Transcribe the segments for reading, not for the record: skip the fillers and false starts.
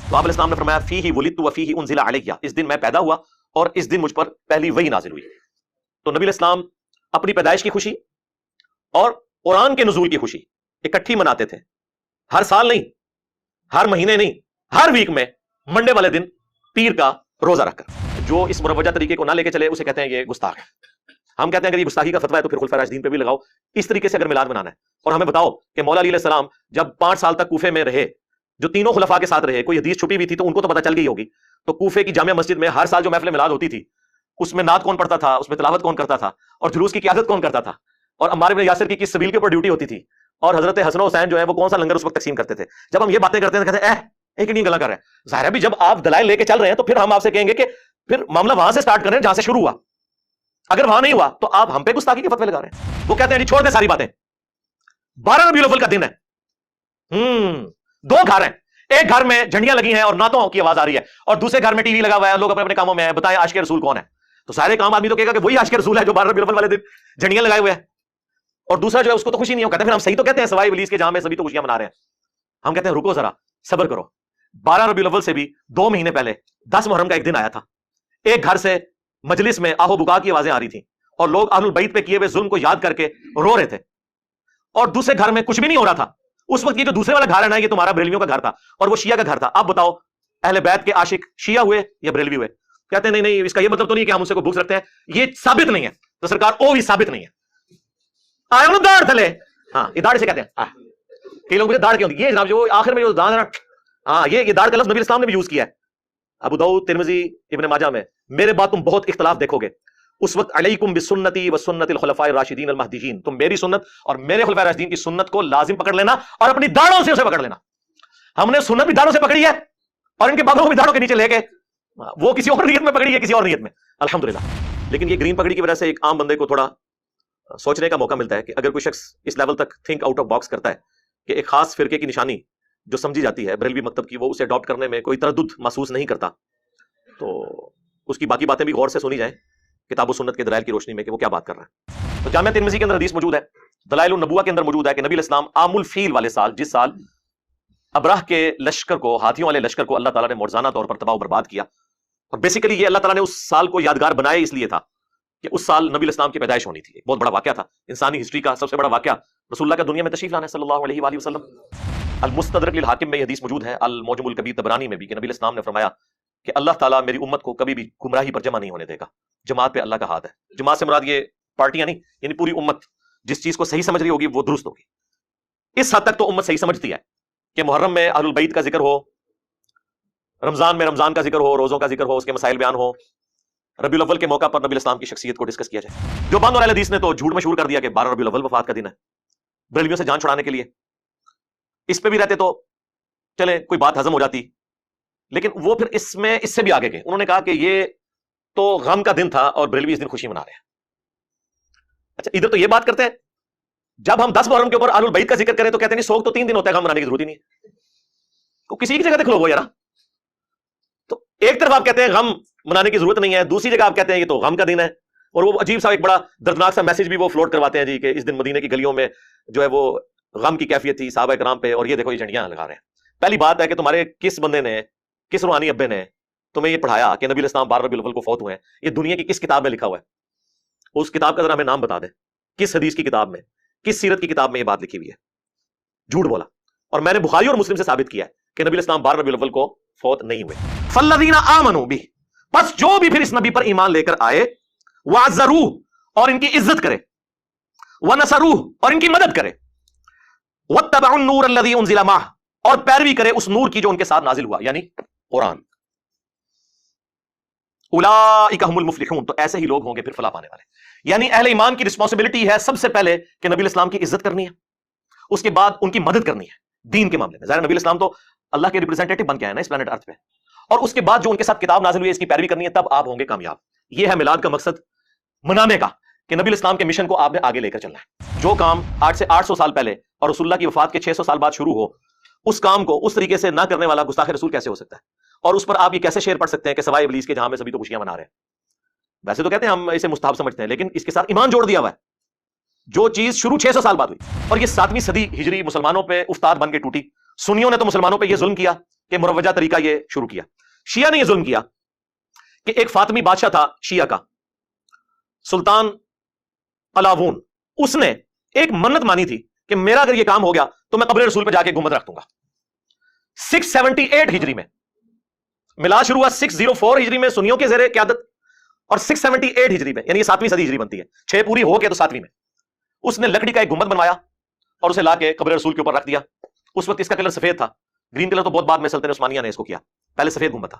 تو آپ علیہ السلام نے فرمایا فیہ ولدت و فیہ انزل علیہ، اس دن میں پیدا ہوا اور اس دن مجھ پر پہلی وحی نازل ہوئی۔ تو نبی علیہ السلام اپنی پیدائش کی خوشی اور قرآن کے نزول کی خوشی اکٹھی مناتے تھے، ہر سال نہیں، ہر مہینے نہیں، ہر ویک میں منڈے والے دن پیر کا روزہ رکھ کر۔ جو اس مروجہ طریقے کو نہ لے کے چلے اسے کہتے ہیں یہ گستاخ ہے۔ ہم کہتے ہیں اگر یہ گستاخی کا فتویٰ ہے تو پھر خلفائے راشدین پہ بھی لگاؤ۔ اس طریقے سے اگر میلاد منانا ہے، اور ہمیں بتاؤ کہ مولا علی علیہ السلام جب 5 سال تک کوفے میں رہے، جو تینوں خلفاء کے ساتھ رہے، کوئی حدیث چھپی ہوئی تھی تو ان کو تو پتہ چل گئی ہوگی، تو کوفے کی جامع مسجد میں ہر سال جو محفل میلاد ہوتی تھی اس میں نعت کون پڑھتا تھا، اس میں تلاوت کون کرتا تھا، اور جلوس کی قیادت کون کرتا تھا، اور عمار بن یاسر کی کس سبیل کے اوپر ڈیوٹی ہوتی تھی، اور حضرت حسن و حسین جو ہے وہ کون سا لنگر اس وقت تقسیم کرتے تھے۔ جب ہم یہ باتیں کرتے ہیں تو کہتے ہیں ایک نہیں گلا کر رہے ہیں۔ ظاہر ہے بھی جب آپ دلائل لے کے چل رہے ہیں تو پھر ہم آپ سے کہیں گے کہ پھر معاملہ وہاں سے سٹارٹ کریں جہاں سے شروع ہوا۔ اگر وہاں نہیں ہوا تو آپ ہم پہ گستاخی کے فتوے لگا رہے ہیں۔ وہ کہتے ہیں جی چھوڑ دیں ساری باتیں، 12 ربیع الاول کا دن ہے، 2 گھر ہیں، ایک گھر میں جھنڈیاں لگی ہیں اور نعتوں کی آواز آ رہی ہے، اور دوسرے گھر میں ٹی وی لگا ہوا ہے، لوگ اپنے اپنے کاموں میں ہیں، بتائیں عاشق رسول کون ہے؟ تو سارے کام آدمی تو کہے گا کہ وہی عاشق رسول ہے جو 12 ربیع الاول والے دن جھنڈیاں لگائے ہوئے ہیں، اور دوسرا جو ہے اس کو تو خوشی نہیں ہو۔ کہتے ہیں پھر ہم صحیح تو کہتے ہیں سوائے ابلیس کے جہاں میں سبھی تو خوشیاں منا رہے ہیں۔ ہم کہتے ہیں رکو ذرا، صبر کرو، 12 ربیع الاول سے بھی 2 مہینے پہلے 10 محرم کا ایک دن آیا تھا، ایک گھر سے مجلس میں آہو بکا کی آوازیں آ رہی تھیں اور لوگ اہل البیت پہ کیے ہوئے ظلم کو یاد کر کے رو رہے تھے، اور دوسرے گھر میں کچھ بھی نہیں ہو رہا تھا۔ اس وقت یہ جو دوسرے والا گھر ہے نا، یہ تمہارا بریلویوں کا گھر تھا اور وہ شیعہ کا گھر تھا۔ اب بتاؤ اہل بیت کے عاشق شیعہ ہوئے یا بریلوی ہوئے؟ کہتے ہیں نہیں نہیں، اس کا یہ مطلب تو نہیں کہ ہم ان سے کو بغض رکھتے ہیں، یہ ثابت نہیں ہے۔ تو سرکار او بھی ثابت نہیں ہے، آئے انہوں داڑھ تھلے، ہاں یہ داڑھ سے کہتے ہیں۔ کئی لوگ مجھے داڑھ کیوں دی، یہ جناب جو آخر میں جو داڑھ ہے نا، ہاں یہ داڑھ کا لفظ نبی اسلام نے بھی یوز کیا ہے، ابو داؤد، ترمذی، ابن ماجہ میں۔ میرے بعد تم بہت اختلاف دیکھو گے، اس وقت علیکم بسنتی وسنت الخلفاء الراشدین المہدیین، تم میری سنت اور میرے خلفاء راشدین کی سنت کو لازم پکڑ لینا اور اپنی داڑھوں سے اسے پکڑ لینا۔ ہم نے سنت بھی داڑھوں سے پکڑی ہے اور ان کے بازوں کو بھی داڑھوں کے نیچے لے کے، وہ کسی اور نیت میں پکڑی ہے، کسی اور نیت میں، الحمدللہ۔ لیکن یہ گرین پگڑی کی وجہ سے ایک عام بندے کو تھوڑا سوچنے کا موقع ملتا ہے کہ اگر کوئی شخص اس لیول تک تھنک آؤٹ آف باکس کرتا ہے کہ ایک خاص فرقے کی نشانی جو سمجھی جاتی ہے بریلوی مکتب کی، وہ اسے اڈاپٹ کرنے میں کوئی تردد محسوس نہیں کرتا، تو اس کی باقی باتیں بھی غور سے سنی جائیں کتاب و سنت کے دلائل کی روشنی میں کہ وہ کیا بات کر رہا ہے۔ تو جامعہ ترمذی کے اندر حدیث موجود ہے، دلائل النبوہ کے اندر موجود ہے کہ نبی علیہ السلام عام الفیل والے سال، جس سال ابراہ کے لشکر کو، ہاتھیوں والے لشکر کو اللہ تعالیٰ نے معجزانہ طور پر تباہ و برباد کیا، اور بیسیکلی یہ اللہ تعالیٰ نے اس سال کو یادگار بنائے اس لیے تھا کہ اس سال نبی علیہ السلام کی پیدائش ہونی تھی۔ ایک بہت بڑا واقعہ تھا، انسانی ہسٹری کا سب سے بڑا واقعہ رسول اللہ کا دنیا میں تشریف لانا ہے صلی اللہ علیہ وآلہ وسلم۔ المستدرک للحاکم میں یہ حدیث موجود ہے، المعجم الکبیر طبرانی میں بھی، کہ نبی علیہ السلام نے فرمایا کہ اللہ تعالیٰ میری امت کو کبھی بھی گمراہی پر جمع نہیں ہونے دے گا، جماعت پہ اللہ کا ہاتھ ہے۔ جماعت سے مراد یہ پارٹیاں نہیں، یعنی پوری امت جس چیز کو صحیح سمجھ رہی ہوگی وہ درست ہوگی۔ اس حد تک تو امت صحیح سمجھتی ہے کہ محرم میں اہل البیت کا ذکر ہو، رمضان میں رمضان کا ذکر ہو، روزوں کا ذکر ہو، اس کے مسائل بیان ہو، ربیع الاول کے موقع پر نبی الاسلام کی شخصیت کو ڈسکس کیا جائے۔ جو بند اور اہل حدیث نے تو جھوٹ مشہور کر دیا کہ 12 ربیع الاول وفات کا دن ہے، بریلویوں سے جان چھڑانے کے لیے اس پہ بھی رہتے تو چلے کوئی بات ہضم ہو جاتی، لیکن وہ پھر اس میں اس سے بھی آگے گئے، انہوں نے کہا کہ یہ تو غم کا دن تھا اور بریلوی اس دن خوشی منا رہے ہیں۔ اچھا ادھر تو یہ بات کرتے ہیں، جب ہم 10 محرم کے اوپر اہل البیت کا ذکر کریں تو کہتے ہیں نہیں سوگ تو 3 دن ہوتا ہے، غم منانے کی ضرورت ہی نہیں ہے، تو کسی کی جگہ دیکھ لو وہ یار۔ تو ایک طرف آپ کہتے ہیں غم منانے کی ضرورت نہیں ہے، دوسری جگہ آپ کہتے ہیں یہ تو غم کا دن ہے، اور وہ عجیب سا ایک بڑا دردناک سا میسج بھی وہ فلوٹ کرواتے ہیں جی کہ اس دن مدینے کی گلیوں میں جو ہے وہ غم کی کیفیت تھی صحابہ کرام پہ، اور یہ دیکھو یہ جھنڈیاں لگا رہے ہیں۔ پہلی بات ہے کہ تمہارے کس بندے نے، کس روحانی ابے نے تمہیں یہ پڑھایا کہ نبی علیہ السلام 12 ربیع الاول کو فوت ہوئے ہیں؟ یہ دنیا کی کس کتاب میں لکھا ہوا ہے؟ اس کتاب کا ذرا ہمیں نام بتا دیں، کس حدیث کی کتاب میں، کس سیرت کی کتاب میں یہ بات لکھی ہوئی ہے؟ جھوٹ بولا، اور میں نے بخاری اور مسلم سے ثابت کیا ہے کہ نبی علیہ السلام 12 ربیع الاول کو فوت نہیں ہوئے۔ فالذین آمنوا بہ، پس جو بھی پھر اس نبی پر ایمان لے کر آئے، وعزروہ، اور ان کی عزت کرے، ونصروہ، اور ان کی مدد کرے، واتبعوا النور الذی انزل معہ، اور پیروی کرے اس نور کی جو ان کے ساتھ نازل ہوا، یعنی قرآن، اولئک هم المفلحون، تو ایسے ہی لوگ ہوں گے پھر فلاح پانے والے۔ یعنی اہل ایمان کی رسپانسبلٹی ہے سب سے پہلے کہ نبی الاسلام کی عزت کرنی ہے، اس کے بعد ان کی مدد کرنی ہے دین کے معاملے میں۔ ظاہر نبی الاسلام تو اللہ کے ریپرزینٹیٹو بن کے آئے نا اس پلانٹ ارتھ پہ، اور اس کے بعد جو ان کے ساتھ کتاب نازل ہوئی ہے اس کی پیروی کرنی ہے، تب آپ ہوں گے کامیاب۔ یہ ہے میلاد کا مقصد منانے کا، کہ نبی الاسلام کے مشن کو آپ نے آگے لے کر چلنا ہے۔ جو کام 8 سے 800 سال پہلے اور رسول اللہ کی وفات کے 600 سال بعد شروع ہو، اس کام کو اس طریقے سے نہ کرنے والا گستاخ رسول کیسے ہو سکتا ہے؟ اور اس پر آپ یہ کیسے شعر پڑھ سکتے ہیں کہ سوائے ابلیس کے جہاں میں سبھی تو خوشیاں منا رہے ہیں؟ ویسے تو کہتے ہیں ہم اسے مستحب سمجھتے ہیں، لیکن اس کے ساتھ ایمان جوڑ دیا ہوا ہے، جو چیز شروع 600 سال بعد ہوئی، اور یہ 7ویں صدی ہجری مسلمانوں پہ استاد بن کے ٹوٹی، سنیوں نے تو مسلمانوں پہ یہ ظلم کیا کہ مروجہ طریقہ یہ شروع کیا. شیعہ نے یہ ظلم کیا کہ ایک فاطمی بادشاہ تھا شیعہ کا، سلطان قلاوون، اس نے ایک منت مانی تھی کہ میرا اگر یہ کام ہو گیا تو میں قبر رسول پہ جا کے گنبد رکھ دوں گا. 678 ہجری میں میلاد شروع ہوا، 604 ہجری میں سنیوں کے زیر قیادت، اور 678 ہجری میں، یعنی یہ 7ویں صدی ہجری بنتی ہے، 6 پوری ہو کے تو 7ویں میں اس نے لکڑی کا ایک گنبد بنوایا اور اسے لا کے قبر رسول کے اوپر رکھ دیا. اس وقت اس کا کلر سفید تھا، گرین کلر تو بہت بعد میں سلطنت عثمانیہ نے اس کو کیا، پہلے سفید گنبد تھا.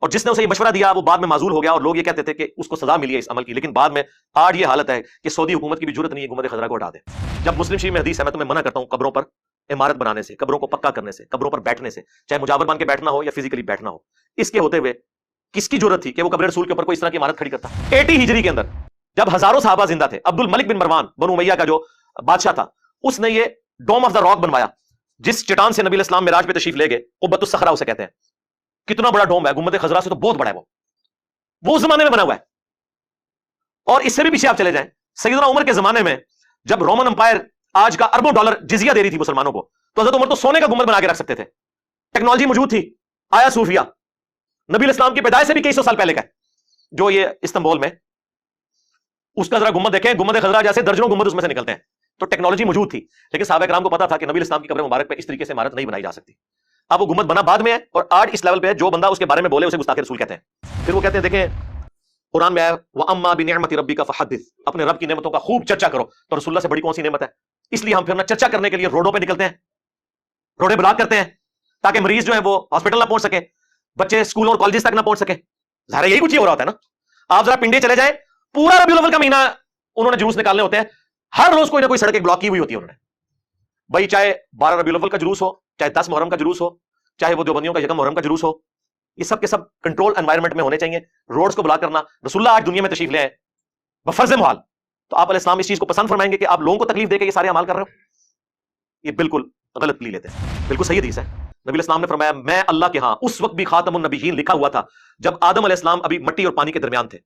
اور جس نے اسے یہ مشورہ دیا وہ بعد میں معزول ہو گیا، اور لوگ یہ کہتے تھے کہ اس کو سزا ملی ہے اس عمل کی. لیکن بعد میں آج یہ حالت ہے کہ سعودی حکومت کی بھی جرت نہیں ہے گنبد خضرا کو ہٹا دے. جب مسلم شریف میں حدیث ہے، میں تمہیں منع کرتا ہوں قبروں پر عمارت بنانے سے، قبروں کو پکا کرنے سے، قبروں پر بیٹھنے سے، چاہے مجاور بن کے بیٹھنا ہو یا فزیکلی بیٹھنا ہو. اس کے ہوتے ہوئے کس کی جرت تھی کہ وہ قبر رسول کے اوپر کوئی اس طرح کی عمارت کھڑی کرتا؟ 80 ہجری کے اندر جب ہزاروں صحابہ زندہ تھے، عبد الملک بن مروان بنو امیہ کا جو بادشاہ تھا، اس نے یہ ڈوم آف دا راک بنوایا جس چٹان سے نبی علیہ السلام معراج پہ تشریف لے گئے. قبۃ الصخرہ اسے کہتے ہیں. کتنا بڑا ڈوم ہے، گنبد خضرا سے تو بہت بڑا ہے. وہ اس زمانے میں بنا ہوا ہے. اور اس سے بھی پیچھے آپ چلے جائیں، سیدنا عمر کے زمانے میں جب رومن امپائر آج کا اربوں ڈالر جزیہ دے رہی تھی مسلمانوں کو، تو حضرت عمر تو سونے کا گنبد بنا کے رکھ سکتے تھے. ٹیکنالوجی موجود تھی. آیا صوفیہ نبی علیہ السلام کی پیدائش سے بھی کئی سو سال پہلے کا ہے جو یہ استنبول میں، اس کا ذرا گنبد دیکھیں، گنبد خضرا جیسے درجنوں گنبد اس میں سے نکلتے ہیں. تو ٹیکنالوجی موجود تھی، لیکن صحابہ کرام کو پتا تھا کہ نبی علیہ السلام کی قبر مبارک پہ اس طریقے سے عمارت نہیں بنائی جا سکتی. اب وہ گنبد بنا بعد میں ہے، اور آج اس لیول پہ جو بندہ اس کے بارے میں بولے اسے گستاخ رسول کہتے ہیں. پھر وہ کہتے ہیں، دیکھیں قرآن میں آیا وَأَمَّا بِنِعْمَةِ رَبِّكَ فَحَدِّثْ، اپنے رب کی نعمتوں کا خوب چرچا کرو. تو رسول اللہ سے بڑی کون سی نعمت ہے؟ اس لیے ہم پھر نہ چرچا کرنے کے لیے روڈوں پہ نکلتے ہیں، روڈے بلاک کرتے ہیں تاکہ مریض جو ہے وہ ہاسپٹل نہ پہنچ سکے، بچے اسکولوں اور کالجز تک نہ پہنچ سکے. ظاہر یہی کچھ ہی ہو رہا ہوتا ہے نا. آپ ذرا پنڈے چلے جائیں، پورا ربیع الاول کا مہینہ انہوں نے جلوس نکالنے ہوتے ہیں، ہر روز کوئی نہ کوئی سڑک ایک بلاک کی ہوئی ہوتی ہے انہوں نے. بھائی چاہے 12 ربیع الاول کا جلوس ہو، چاہے 10 محرم کا جلوس ہو، چاہے وہ دیوبندیوں کا 1 محرم کا جلوس ہو، یہ سب کے سب کنٹرول انوائرمنٹ میں ہونے چاہیے. روڈز کو بلاک کرنا، رسول اللہ آج دنیا میں تشریف لے آئے بفرض محال، تو آپ علیہ السلام اس چیز کو پسند فرمائیں گے کہ آپ لوگوں کو تکلیف دے کے یہ سارے اعمال کر رہے ہو؟ یہ بالکل غلط پلی لیتے ہیں. بالکل صحیح حدیث ہے. نبی علیہ السلام نے فرمایا میں اللہ کے ہاں، اس وقت بھی خاتم النبیین لکھا ہوا تھا جب آدم علیہ السلام ابھی مٹی اور پانی کے درمیان تھے.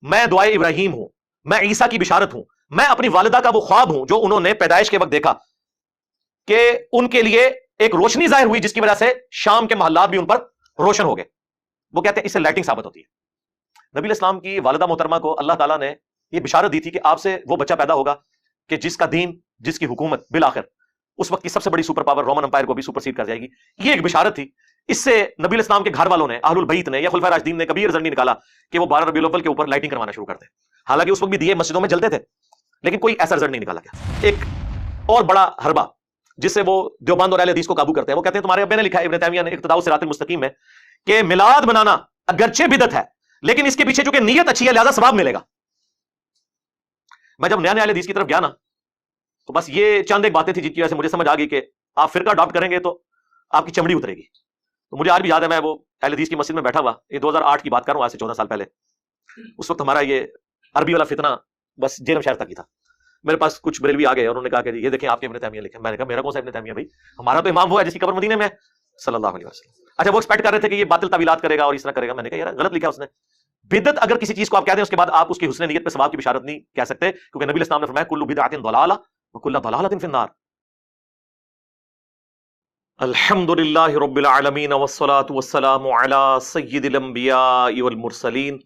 میں دعائے ابراہیم ہوں، میں عیسیٰ کی بشارت ہوں، میں اپنی والدہ کا وہ خواب ہوں جو انہوں نے پیدائش کے وقت دیکھا کہ ان کے لیے ایک روشنی ظاہر ہوئی جس کی وجہ سے شام کے محلات بھی ان پر روشن ہو گئے. وہ کہتے ہیں اس سے لائٹنگ ثابت ہوتی ہے. نبی علیہ السلام کی والدہ محترمہ کو اللہ تعالیٰ نے یہ بشارت دی تھی کہ آپ سے وہ بچہ پیدا ہوگا کہ جس کا دین، جس کی حکومت بالآخر اس وقت کی سب سے بڑی سپر پاور رومن امپائر کو بھی سپرسیڈ کر جائے گی. یہ ایک بشارت تھی. اس سے نبی علیہ السلام کے گھر والوں نے، اہل البیت نے یا خلفائے راشدین نے کبھی رزلٹ نہیں نکالا کہ وہ 12 ربیع الاول کے اوپر لائٹنگ کروانا شروع کرتے. حالانکہ اس وقت بھی دیے مسجدوں میں جلتے تھے، لیکن کوئی ایسا رزلٹ نہیں نکالا گیا. ایک اور بڑا حربہ جس سے وہ دیوبند اور اہل حدیث کو قابو کرتے ہیں، وہ کہتے ہیں تمہارے ابے نے لکھا ہے، ابن تیمیہ نے اقتداء الصراط المستقیم میں، کہ میلاد بنانا اگرچہ بدعت ہے لیکن اس کے پیچھے چونکہ نیت اچھی ہے لہذا ثواب ملے گا. میں جب نیا نیا اہل حدیث کی طرف گیا نا، تو بس یہ چند ایک باتیں تھی جن کی وجہ سے مجھے سمجھ آ گئی کہ آپ فرقہ اڈاپٹ کریں گے تو آپ کی چمڑی اترے گی. تو مجھے آج بھی یاد ہے، میں وہ اہل حدیث کی مسجد میں بیٹھا ہوا، یہ 2008 کی بات کر رہا ہوں، آج سے 14 سال پہلے. اس وقت ہمارا یہ عربی والا فتنہ بس جیرم شہر تک ہی تھا. میرے پاس کچھ بریلوی آ گئے اور انہوں نے کہا کہ یہ دیکھیں آپ کے ابن تیمیہ لکھے. میں نے کہا میرا کون سا ابن تیمیہ بھائی، ہمارا تو امام وہ ہے جس کی قبر مدینے میں ہے صلی اللہ علیہ وسلم. اچھا وہ ایکسپیکٹ کر رہے تھے کہ یہ باطل تعویلات کرے گا اور اس طرح کرے گا. میں نے کہا یار غلط لکھا اس نے. بدعت اگر کسی چیز کو آپ کہہ دیں اس کے بعد آپ اس کی حسن نیت پہ ثواب کی بشارت نہیں کہہ سکتے، کیونکہ نبی علیہ السلام نے فرمایا کل بدعۃ ضلالہ وکل ضلالۃ فی النار. الحمد للہ رب العالمین والصلاة والسلام علی سید الانبیاء والمرسلین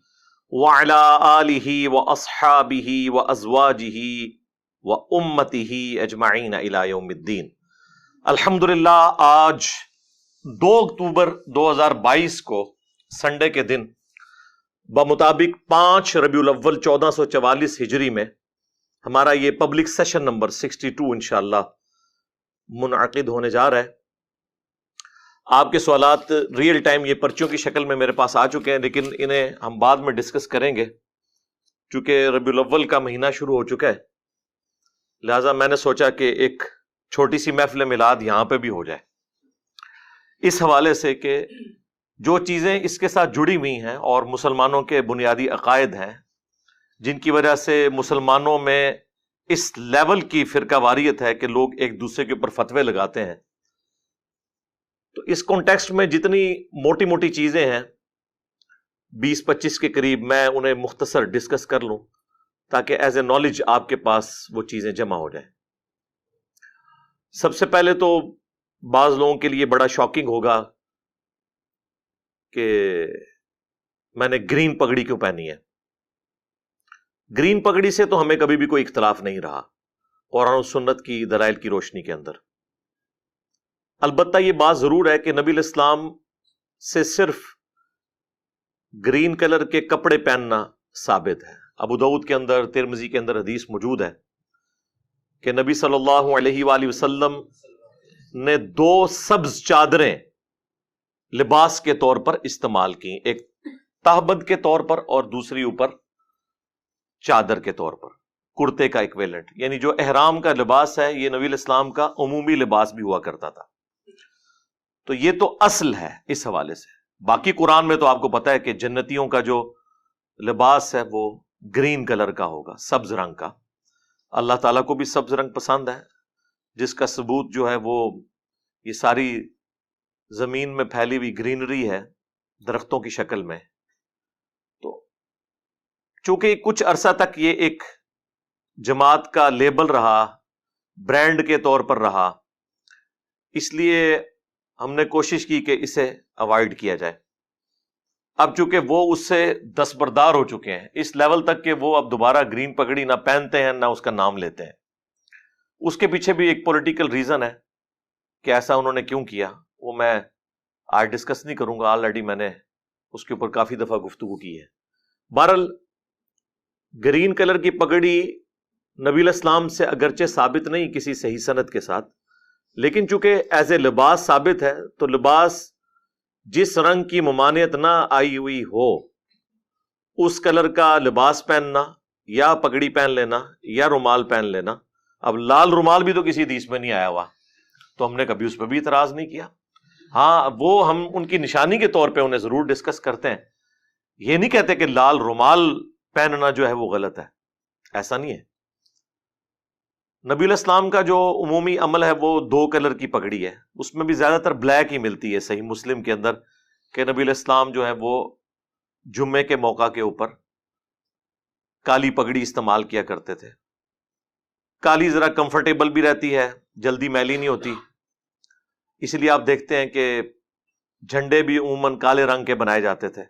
وعلی آلہ واصحابہ وازواجہ وامتہ اجمعین الی یوم الدین. الحمدللہ آج 2 اکتوبر 2022 کو سنڈے کے دن بمطابق 5 ربیع الاول 1444 ہجری میں ہمارا یہ پبلک سیشن نمبر 62 انشاءاللہ منعقد ہونے جا رہا ہے. آپ کے سوالات ریئل ٹائم یہ پرچیوں کی شکل میں میرے پاس آ چکے ہیں، لیکن انہیں ہم بعد میں ڈسکس کریں گے چونکہ ربیع الاول کا مہینہ شروع ہو چکا ہے. لہٰذا میں نے سوچا کہ ایک چھوٹی سی محفل میلاد یہاں پہ بھی ہو جائے، اس حوالے سے کہ جو چیزیں اس کے ساتھ جڑی ہوئی ہیں اور مسلمانوں کے بنیادی عقائد ہیں جن کی وجہ سے مسلمانوں میں اس لیول کی فرقہ واریت ہے کہ لوگ ایک دوسرے کے اوپر فتوے لگاتے ہیں. تو اس کانٹیکسٹ میں جتنی موٹی موٹی چیزیں ہیں 20-25 کے قریب میں انہیں مختصر ڈسکس کر لوں تاکہ ایز اے نالج آپ کے پاس وہ چیزیں جمع ہو جائیں. سب سے پہلے تو بعض لوگوں کے لیے بڑا شاکنگ ہوگا کہ میں نے گرین پگڑی کیوں پہنی ہے. گرین پگڑی سے تو ہمیں کبھی بھی کوئی اختلاف نہیں رہا قرآن و سنت کی دلائل کی روشنی کے اندر. البتہ یہ بات ضرور ہے کہ نبی علیہ السلام سے صرف گرین کلر کے کپڑے پہننا ثابت ہے. ابو داؤد کے اندر، ترمذی کے اندر حدیث موجود ہے کہ نبی صلی اللہ علیہ وآلہ وسلم نے 2 سبز چادریں لباس کے طور پر استعمال کی، ایک تہبند کے طور پر اور دوسری اوپر چادر کے طور پر، کرتے کا ایکویلنٹ. یعنی جو احرام کا لباس ہے یہ نبی علیہ السلام کا عمومی لباس بھی ہوا کرتا تھا. تو یہ تو اصل ہے اس حوالے سے. باقی قرآن میں تو آپ کو پتا ہے کہ جنتیوں کا جو لباس ہے وہ گرین کلر کا ہوگا، سبز رنگ کا. اللہ تعالیٰ کو بھی سبز رنگ پسند ہے، جس کا ثبوت جو ہے وہ یہ ساری زمین میں پھیلی ہوئی گرینری ہے درختوں کی شکل میں. تو چونکہ کچھ عرصہ تک یہ ایک جماعت کا لیبل رہا، برانڈ کے طور پر رہا، اس لیے ہم نے کوشش کی کہ اسے اوائڈ کیا جائے. اب چونکہ وہ اس سے دستبردار ہو چکے ہیں اس لیول تک کہ وہ اب دوبارہ گرین پگڑی نہ پہنتے ہیں نہ اس کا نام لیتے ہیں. اس کے پیچھے بھی ایک پولیٹیکل ریزن ہے کہ ایسا انہوں نے کیوں کیا، وہ میں آج ڈسکس نہیں کروں گا، آلریڈی میں نے اس کے اوپر کافی دفعہ گفتگو کی ہے. بہرحال گرین کلر کی پگڑی نبی علیہ السلام سے اگرچہ ثابت نہیں کسی صحیح سند کے ساتھ، لیکن چونکہ ایز اے لباس ثابت ہے تو لباس جس رنگ کی ممانعت نہ آئی ہوئی ہو اس کلر کا لباس پہننا یا پگڑی پہن لینا یا رومال پہن لینا. اب لال رومال بھی تو کسی حدیث میں نہیں آیا ہوا تو ہم نے کبھی اس پہ بھی اعتراض نہیں کیا. ہاں وہ ہم ان کی نشانی کے طور پہ انہیں ضرور ڈسکس کرتے ہیں، یہ نہیں کہتے کہ لال رومال پہننا جو ہے وہ غلط ہے، ایسا نہیں ہے. نبی علیہ السلام کا جو عمومی عمل ہے وہ 2 کلر کی پگڑی ہے، اس میں بھی زیادہ تر بلیک ہی ملتی ہے صحیح مسلم کے اندر کہ نبی علیہ السلام جو ہے وہ جمعے کے موقع کے اوپر کالی پگڑی استعمال کیا کرتے تھے. کالی ذرا کمفرٹیبل بھی رہتی ہے، جلدی میلی نہیں ہوتی، اس لیے آپ دیکھتے ہیں کہ جھنڈے بھی عموماً کالے رنگ کے بنائے جاتے تھے.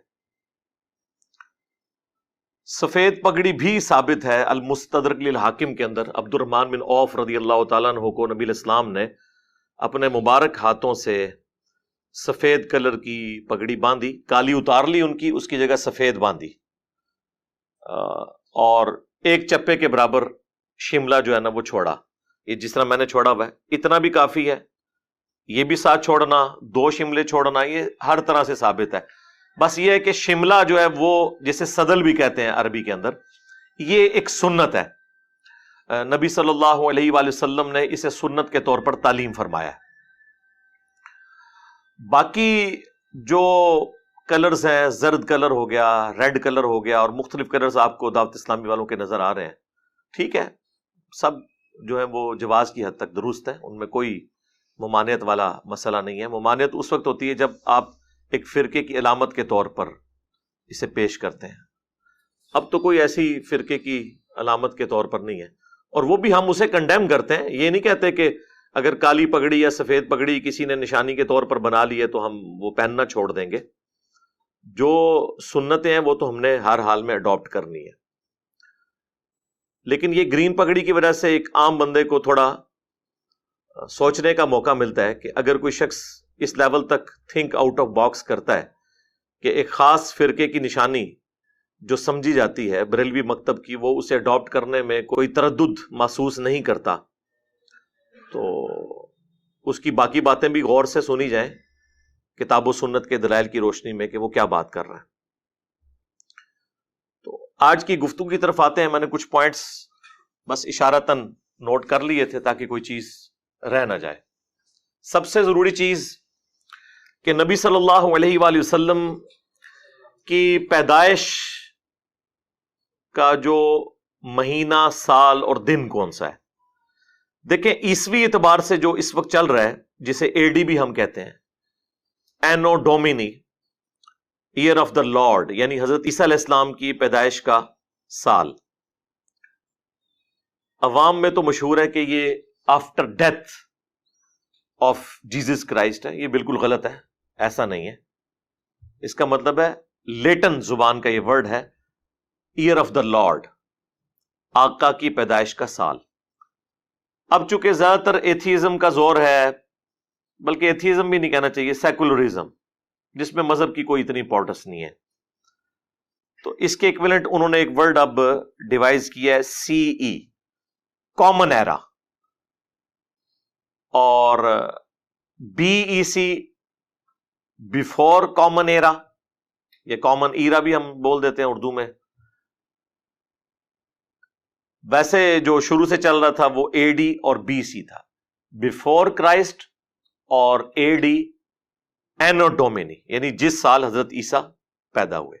سفید پگڑی بھی ثابت ہے المستدرک للحاکم کے اندر. عبد الرحمن بن عوف رضی اللہ تعالیٰ عنہ کو نبی علیہ السلام نے اپنے مبارک ہاتھوں سے سفید کلر کی پگڑی باندھی، کالی اتار لی ان کی، اس کی جگہ سفید باندھی، اور 1 چپے کے برابر شملہ جو ہے نا وہ چھوڑا. یہ جس طرح میں نے چھوڑا ہوا ہے اتنا بھی کافی ہے، یہ بھی ساتھ چھوڑنا، 2 شملے چھوڑنا، یہ ہر طرح سے ثابت ہے. بس یہ ہے کہ شملہ جو ہے وہ جسے صدل بھی کہتے ہیں عربی کے اندر، یہ ایک سنت ہے. نبی صلی اللہ علیہ وآلہ وسلم نے اسے سنت کے طور پر تعلیم فرمایا. باقی جو کلرز ہیں، زرد کلر ہو گیا، ریڈ کلر ہو گیا، اور مختلف کلرز آپ کو دعوت اسلامی والوں کے نظر آ رہے ہیں، ٹھیک ہے، سب جو ہے وہ جواز کی حد تک درست ہے، ان میں کوئی ممانعت والا مسئلہ نہیں ہے. ممانعت اس وقت ہوتی ہے جب آپ ایک فرقے کی علامت کے طور پر اسے پیش کرتے ہیں. اب تو کوئی ایسی فرقے کی علامت کے طور پر نہیں ہے، اور وہ بھی ہم اسے کنڈیم کرتے ہیں. یہ نہیں کہتے کہ اگر کالی پگڑی یا سفید پگڑی کسی نے نشانی کے طور پر بنا لی ہے تو ہم وہ پہننا چھوڑ دیں گے. جو سنتیں ہیں وہ تو ہم نے ہر حال میں اڈاپٹ کرنی ہے. لیکن یہ گرین پگڑی کی وجہ سے ایک عام بندے کو تھوڑا سوچنے کا موقع ملتا ہے کہ اگر کوئی شخص اس لیول تک تھنک آؤٹ آف باکس کرتا ہے کہ ایک خاص فرقے کی نشانی جو سمجھی جاتی ہے بریلوی مکتب کی، وہ اسے اڈاپٹ کرنے میں کوئی تردد محسوس نہیں کرتا، تو اس کی باقی باتیں بھی غور سے سنی جائیں کتاب و سنت کے دلائل کی روشنی میں کہ وہ کیا بات کر رہا ہے. تو آج کی گفتگو کی طرف آتے ہیں. میں نے کچھ پوائنٹس بس اشارتاً نوٹ کر لیے تھے تاکہ کوئی چیز رہ نہ جائے. سب سے ضروری چیز کہ نبی صلی اللہ علیہ وآلہ وسلم کی پیدائش کا جو مہینہ، سال اور دن کون سا ہے. دیکھیں عیسوی اعتبار سے جو اس وقت چل رہا ہے، جسے اے ڈی بھی ہم کہتے ہیں، اینو ڈومینی، ایئر آف دا لارڈ، یعنی حضرت عیسیٰ علیہ السلام کی پیدائش کا سال. عوام میں تو مشہور ہے کہ یہ after death of Jesus Christ ہے، یہ بالکل غلط ہے، ایسا نہیں ہے. اس کا مطلب ہے لیٹن زبان کا یہ ورڈ ہے ایئر آف دا لارڈ، آقا کی پیدائش کا سال. اب چونکہ زیادہ تر ایتھیزم کا زور ہے، بلکہ ایتھیزم بھی نہیں کہنا چاہیے، سیکولرزم، جس میں مذہب کی کوئی اتنی امپورٹنس نہیں ہے، تو اس کے ایکویلنٹ انہوں نے ایک ورڈ اب ڈیوائز کیا ہے، سی ای، کامن ایرا، اور B C E, before common era, یہ کامن ایرا بھی ہم بول دیتے ہیں اردو میں. ویسے جو شروع سے چل رہا تھا وہ اے ڈی اور بی سی تھا، بیفور کرائسٹ اور اے ڈی اینو ڈومینی، یعنی جس سال حضرت عیسیٰ پیدا ہوئے.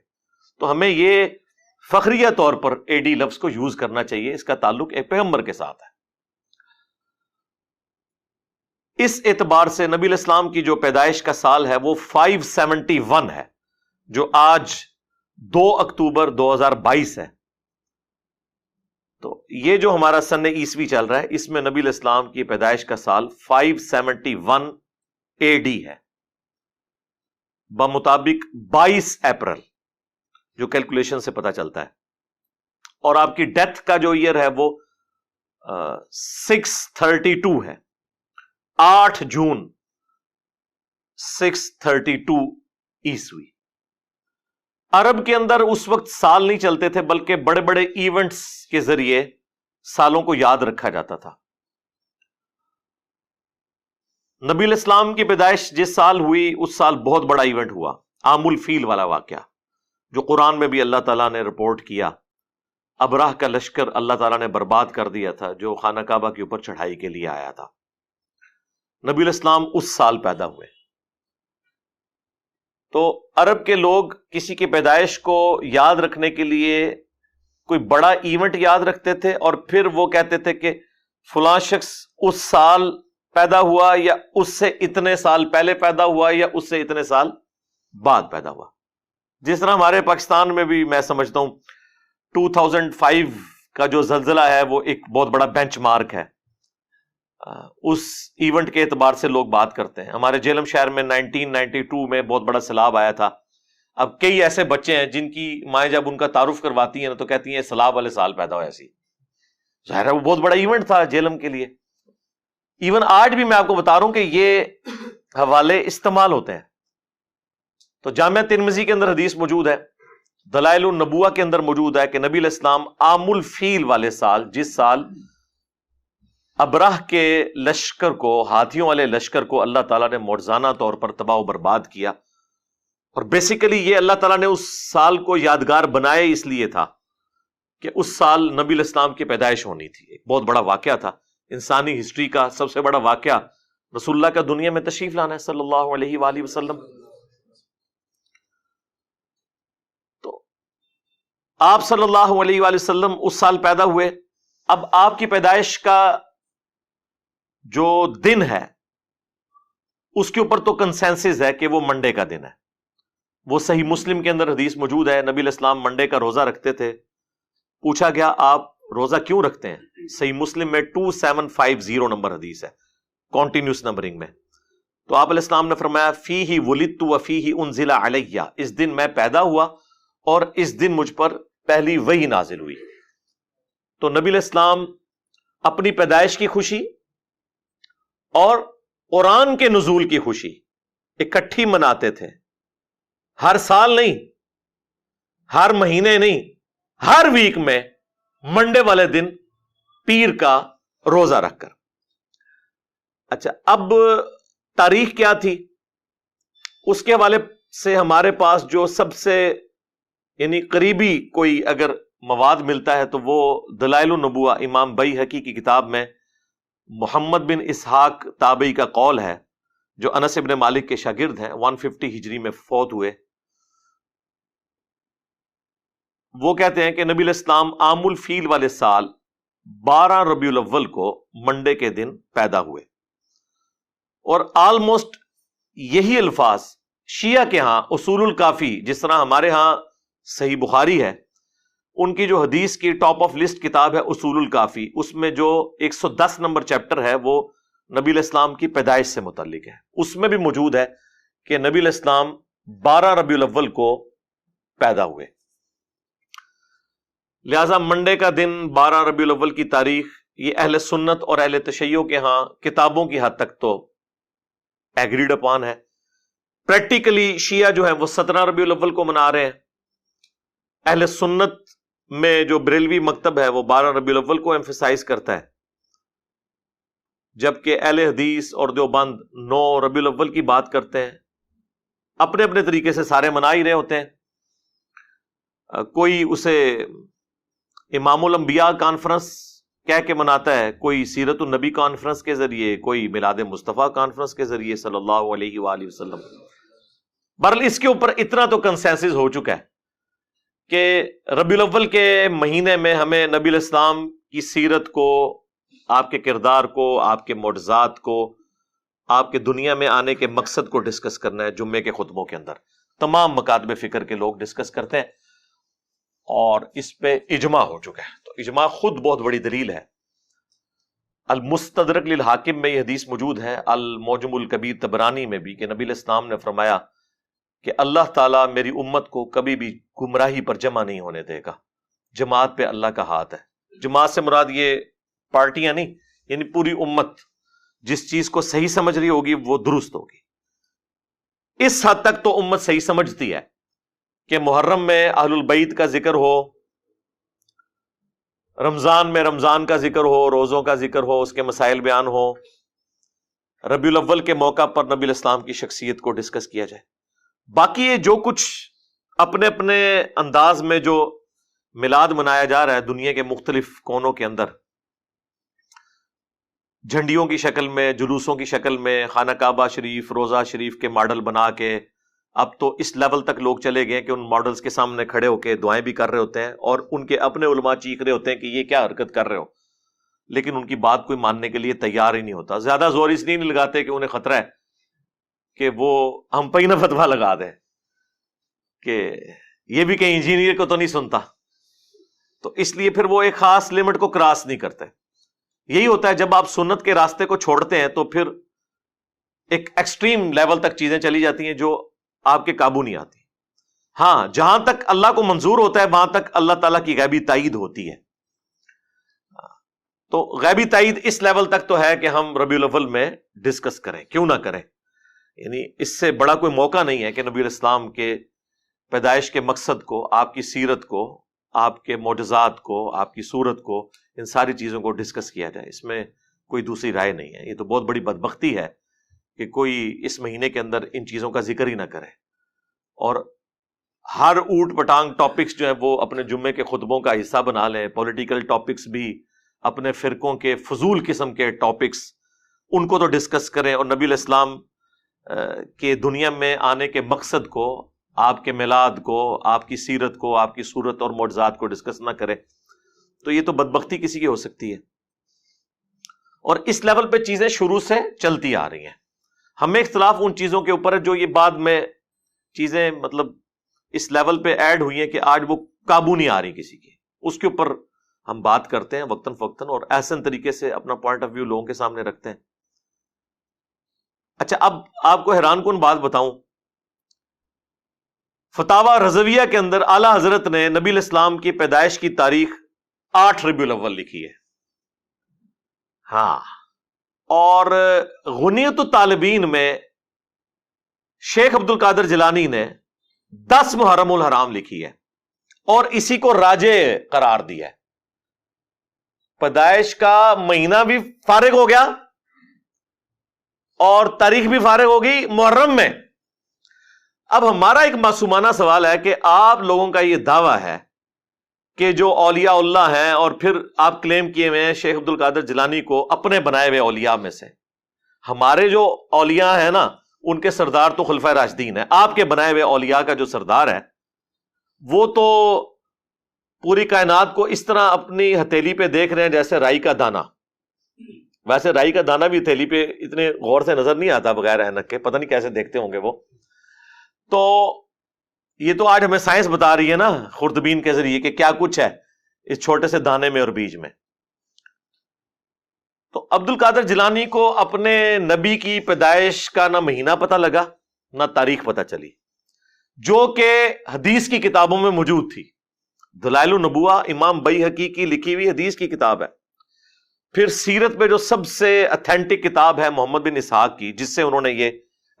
تو ہمیں یہ فخریہ طور پر اے ڈی لفظ کو یوز کرنا چاہیے، اس کا تعلق ایک پیغمبر کے ساتھ ہے. اس اعتبار سے نبی الاسلام کی جو پیدائش کا سال ہے وہ 571 ہے، جو آج 2 اکتوبر 2022 ہے. تو یہ جو ہمارا سن عیسوی چل رہا ہے، اس میں نبی الاسلام کی پیدائش کا سال 571 اے ڈی ہے، بمطابق 22 اپریل، جو کیلکولیشن سے پتا چلتا ہے. اور آپ کی ڈیتھ کا جو ایئر ہے وہ 632 ہے، 8 جون 632 عیسوی. عرب کے اندر اس وقت سال نہیں چلتے تھے، بلکہ بڑے بڑے ایونٹس کے ذریعے سالوں کو یاد رکھا جاتا تھا. نبی الاسلام کی پیدائش جس سال ہوئی اس سال بہت بڑا ایونٹ ہوا، عام الفیل والا واقعہ، جو قرآن میں بھی اللہ تعالیٰ نے رپورٹ کیا. ابراہ کا لشکر اللہ تعالیٰ نے برباد کر دیا تھا، جو خانہ کعبہ کے اوپر چڑھائی کے لیے آیا تھا. نبی الاسلام اس سال پیدا ہوئے. تو عرب کے لوگ کسی کی پیدائش کو یاد رکھنے کے لیے کوئی بڑا ایونٹ یاد رکھتے تھے، اور پھر وہ کہتے تھے کہ فلاں شخص اس سال پیدا ہوا، یا اس سے اتنے سال پہلے پیدا ہوا، یا اس سے اتنے سال بعد پیدا ہوا. جس طرح ہمارے پاکستان میں بھی میں سمجھتا ہوں 2005 کا جو زلزلہ ہے وہ ایک بہت بڑا بینچ مارک ہے. اس ایونٹ کے اعتبار سے لوگ بات کرتے ہیں. ہمارے جہلم شہر میں 1992 میں بہت بڑا سیلاب آیا تھا. اب کئی ایسے بچے ہیں جن کی مائیں جب ان کا تعارف کرواتی ہیں تو کہتی ہیں سیلاب والے سال پیدا ہوا. ایسی ظاہر ہے وہ بہت بڑا ایونٹ تھا جہلم کے لیے. ایون آج بھی میں آپ کو بتا رہا ہوں کہ یہ حوالے استعمال ہوتے ہیں. تو جامعہ ترمذی کے اندر حدیث موجود ہے، دلائل النبوہ کے اندر موجود ہے کہ نبی علیہ السلام عام الفیل والے سال، جس سال ابراہ کے لشکر کو، ہاتھیوں والے لشکر کو اللہ تعالیٰ نے معجزانہ طور پر تباہ و برباد کیا. اور بیسیکلی یہ اللہ تعالیٰ نے اس سال کو یادگار بنائے اس لیے تھا کہ اس سال نبی علیہ السلام کی پیدائش ہونی تھی. ایک بہت بڑا واقعہ تھا، انسانی ہسٹری کا سب سے بڑا واقعہ رسول اللہ کا دنیا میں تشریف لانا ہے صلی اللہ علیہ وآلہ وسلم. تو آپ صلی اللہ علیہ وآلہ وسلم اس سال پیدا ہوئے. اب آپ کی پیدائش کا جو دن ہے اس کے اوپر تو کنسنسس ہے کہ وہ منڈے کا دن ہے. وہ صحیح مسلم کے اندر حدیث موجود ہے، نبی علیہ السلام منڈے کا روزہ رکھتے تھے. پوچھا گیا آپ روزہ کیوں رکھتے ہیں؟ صحیح مسلم میں 2750 نمبر حدیث ہے، کنٹینیوس نمبرنگ میں. تو آپ علیہ السلام نے فرمایا فیہ ولدت وفیہ انزل علیہ، اس دن میں پیدا ہوا اور اس دن مجھ پر پہلی وحی نازل ہوئی. تو نبی علیہ السلام اپنی پیدائش کی خوشی اور قرآن کے نزول کی خوشی اکٹھی مناتے تھے. ہر سال نہیں، ہر مہینے نہیں، ہر ویک میں منڈے والے دن پیر کا روزہ رکھ کر. اچھا، اب تاریخ کیا تھی اس کے حوالے سے ہمارے پاس جو سب سے یعنی قریبی کوئی اگر مواد ملتا ہے تو وہ دلائل النبوہ امام بیہقی کی کتاب میں محمد بن اسحاق تابعی کا قول ہے، جو انس ابن مالک کے شاگرد ہیں، 150 ہجری میں فوت ہوئے. وہ کہتے ہیں کہ نبی علیہ السلام عام الفیل والے سال 12 ربیع الاول کو منڈے کے دن پیدا ہوئے. اور آلموسٹ یہی الفاظ شیعہ کے ہاں اصول الکافی، جس طرح ہمارے ہاں صحیح بخاری ہے، ان کی جو حدیث کی ٹاپ آف لسٹ کتاب ہے اصول الکافی، اس میں جو 110 نمبر چیپٹر ہے وہ نبی علیہ السلام کی پیدائش سے متعلق ہے. اس میں بھی موجود ہے کہ نبی علیہ السلام 12 ربیع الاول کو پیدا ہوئے. لہذا منڈے کا دن 12 ربیع الاول کی تاریخ یہ اہل سنت اور اہل تشیع کے ہاں کتابوں کی حد تک تو ایگریڈ اپان ہے. پریکٹیکلی شیعہ جو ہے وہ 17 ربیع الاول کو منا رہے ہیں. اہل سنت میں جو بریلوی مکتب ہے وہ 12 ربیع الاول کو ایمفیسائز کرتا ہے، جبکہ اہل حدیث اور دیوبند 9 ربیع الاول کی بات کرتے ہیں. اپنے اپنے طریقے سے سارے منا ہی رہے ہوتے ہیں. کوئی اسے امام الانبیاء کانفرنس کہہ کے مناتا ہے، کوئی سیرت النبی کانفرنس کے ذریعے، کوئی میلاد مصطفیٰ کانفرنس کے ذریعے صلی اللہ علیہ وآلہ وسلم. بہرحال اس کے اوپر اتنا تو کنسنسس ہو چکا ہے کہ ربیع الاول کے مہینے میں ہمیں نبی علیہ السلام کی سیرت کو، آپ کے کردار کو، آپ کے معجزات کو، آپ کے دنیا میں آنے کے مقصد کو ڈسکس کرنا ہے. جمعے کے خطبوں کے اندر تمام مکاتب فکر کے لوگ ڈسکس کرتے ہیں اور اس پہ اجماع ہو چکا ہے. تو اجماع خود بہت بڑی دلیل ہے. المستدرک للحاکم میں یہ حدیث موجود ہے، المعجم الکبیر طبرانی میں بھی، کہ نبی علیہ السلام نے فرمایا کہ اللہ تعالیٰ میری امت کو کبھی بھی گمراہی پر جمع نہیں ہونے دے گا. جماعت پہ اللہ کا ہاتھ ہے. جماعت سے مراد یہ پارٹیاں نہیں، یعنی پوری امت جس چیز کو صحیح سمجھ رہی ہوگی وہ درست ہوگی. اس حد تک تو امت صحیح سمجھتی ہے کہ محرم میں اہل البیت کا ذکر ہو، رمضان میں رمضان کا ذکر ہو، روزوں کا ذکر ہو، اس کے مسائل بیان ہو، ربیع الاول کے موقع پر نبی علیہ السلام کی شخصیت کو ڈسکس کیا جائے. باقی یہ جو کچھ اپنے اپنے انداز میں جو میلاد منایا جا رہا ہے دنیا کے مختلف کونوں کے اندر، جھنڈیوں کی شکل میں، جلوسوں کی شکل میں، خانہ کعبہ شریف، روضہ شریف کے ماڈل بنا کے، اب تو اس لیول تک لوگ چلے گئے کہ ان ماڈلز کے سامنے کھڑے ہو کے دعائیں بھی کر رہے ہوتے ہیں اور ان کے اپنے علماء چیخ رہے ہوتے ہیں کہ یہ کیا حرکت کر رہے ہو، لیکن ان کی بات کوئی ماننے کے لیے تیار ہی نہیں ہوتا. زیادہ زور اس لیے نہیں لگاتے کہ انہیں خطرہ ہے کہ وہ ہم پہ ہی نہ فتویٰ لگا دیں کہ یہ بھی کہیں انجینئر کو تو نہیں سنتا، تو اس لیے پھر وہ ایک خاص لمٹ کو کراس نہیں کرتے. یہی ہوتا ہے جب آپ سنت کے راستے کو چھوڑتے ہیں تو پھر ایک ایکسٹریم لیول تک چیزیں چلی جاتی ہیں جو آپ کے قابو نہیں آتی. ہاں، جہاں تک اللہ کو منظور ہوتا ہے وہاں تک اللہ تعالیٰ کی غیبی تائید ہوتی ہے. تو غیبی تائید اس لیول تک تو ہے کہ ہم ربیع الاول میں ڈسکس کریں، کیوں نہ کریں. یعنی اس سے بڑا کوئی موقع نہیں ہے کہ نبی علیہ السلام کے پیدائش کے مقصد کو، آپ کی سیرت کو، آپ کے معجزات کو، آپ کی صورت کو، ان ساری چیزوں کو ڈسکس کیا جائے. اس میں کوئی دوسری رائے نہیں ہے. یہ تو بہت بڑی بدبختی ہے کہ کوئی اس مہینے کے اندر ان چیزوں کا ذکر ہی نہ کرے اور ہر اوٹ پٹانگ ٹاپکس جو ہیں وہ اپنے جمعے کے خطبوں کا حصہ بنا لیں. پولیٹیکل ٹاپکس بھی، اپنے فرقوں کے فضول قسم کے ٹاپکس، ان کو تو ڈسکس کریں اور نبی علیہ السلام کے دنیا میں آنے کے مقصد کو، آپ کے میلاد کو، آپ کی سیرت کو، آپ کی صورت اور معجزات کو ڈسکس نہ کرے. تو یہ تو بدبختی کسی کی ہو سکتی ہے. اور اس لیول پہ چیزیں شروع سے چلتی آ رہی ہیں. ہمیں اختلاف ان چیزوں کے اوپر ہے جو یہ بعد میں چیزیں مطلب اس لیول پہ ایڈ ہوئی ہیں کہ آج وہ قابو نہیں آ رہی کسی کی. اس کے اوپر ہم بات کرتے ہیں وقتاً فوقتاً اور احسن طریقے سے اپنا پوائنٹ آف ویو لوگوں کے سامنے رکھتے ہیں. اچھا، اب آپ کو حیران کن بات بتاؤں، فتاوی رضویہ کے اندر اعلیٰ حضرت نے نبی علیہ السلام کی پیدائش کی تاریخ 8 ربیع الاول لکھی ہے. ہاں، اور غنیت الطالبین میں شیخ عبد القادر جیلانی نے 10 محرم الحرام لکھی ہے اور اسی کو راجع قرار دیا ہے. پیدائش کا مہینہ بھی فارغ ہو گیا اور تاریخ بھی فارغ ہوگی محرم میں. اب ہمارا ایک معصومانہ سوال ہے کہ آپ لوگوں کا یہ دعویٰ ہے کہ جو اولیاء اللہ ہیں، اور پھر آپ کلیم کیے ہوئے ہیں شیخ عبد القادر جیلانی کو اپنے بنائے ہوئے اولیاء میں سے. ہمارے جو اولیاء ہیں نا ان کے سردار تو خلفائے راشدین ہیں. آپ کے بنائے ہوئے اولیاء کا جو سردار ہے وہ تو پوری کائنات کو اس طرح اپنی ہتھیلی پہ دیکھ رہے ہیں جیسے رائی کا دانہ. ویسے رائی کا دانہ بھی ہتھیلی پہ اتنے غور سے نظر نہیں آتا بغیر اینک کے، پتہ نہیں کیسے دیکھتے ہوں گے وہ. تو یہ تو آج ہمیں سائنس بتا رہی ہے نا خوردبین کے ذریعے کہ کیا کچھ ہے اس چھوٹے سے دانے میں اور بیج میں. تو عبد القادر جیلانی کو اپنے نبی کی پیدائش کا نہ مہینہ پتہ لگا نہ تاریخ پتہ چلی، جو کہ حدیث کی کتابوں میں موجود تھی۔ دلائل النبوہ امام بیہقی کی لکھی ہوئی حدیث کی کتاب ہے۔ پھر سیرت میں جو سب سے اتھینٹک کتاب ہے محمد بن اسحاق کی، جس سے انہوں نے یہ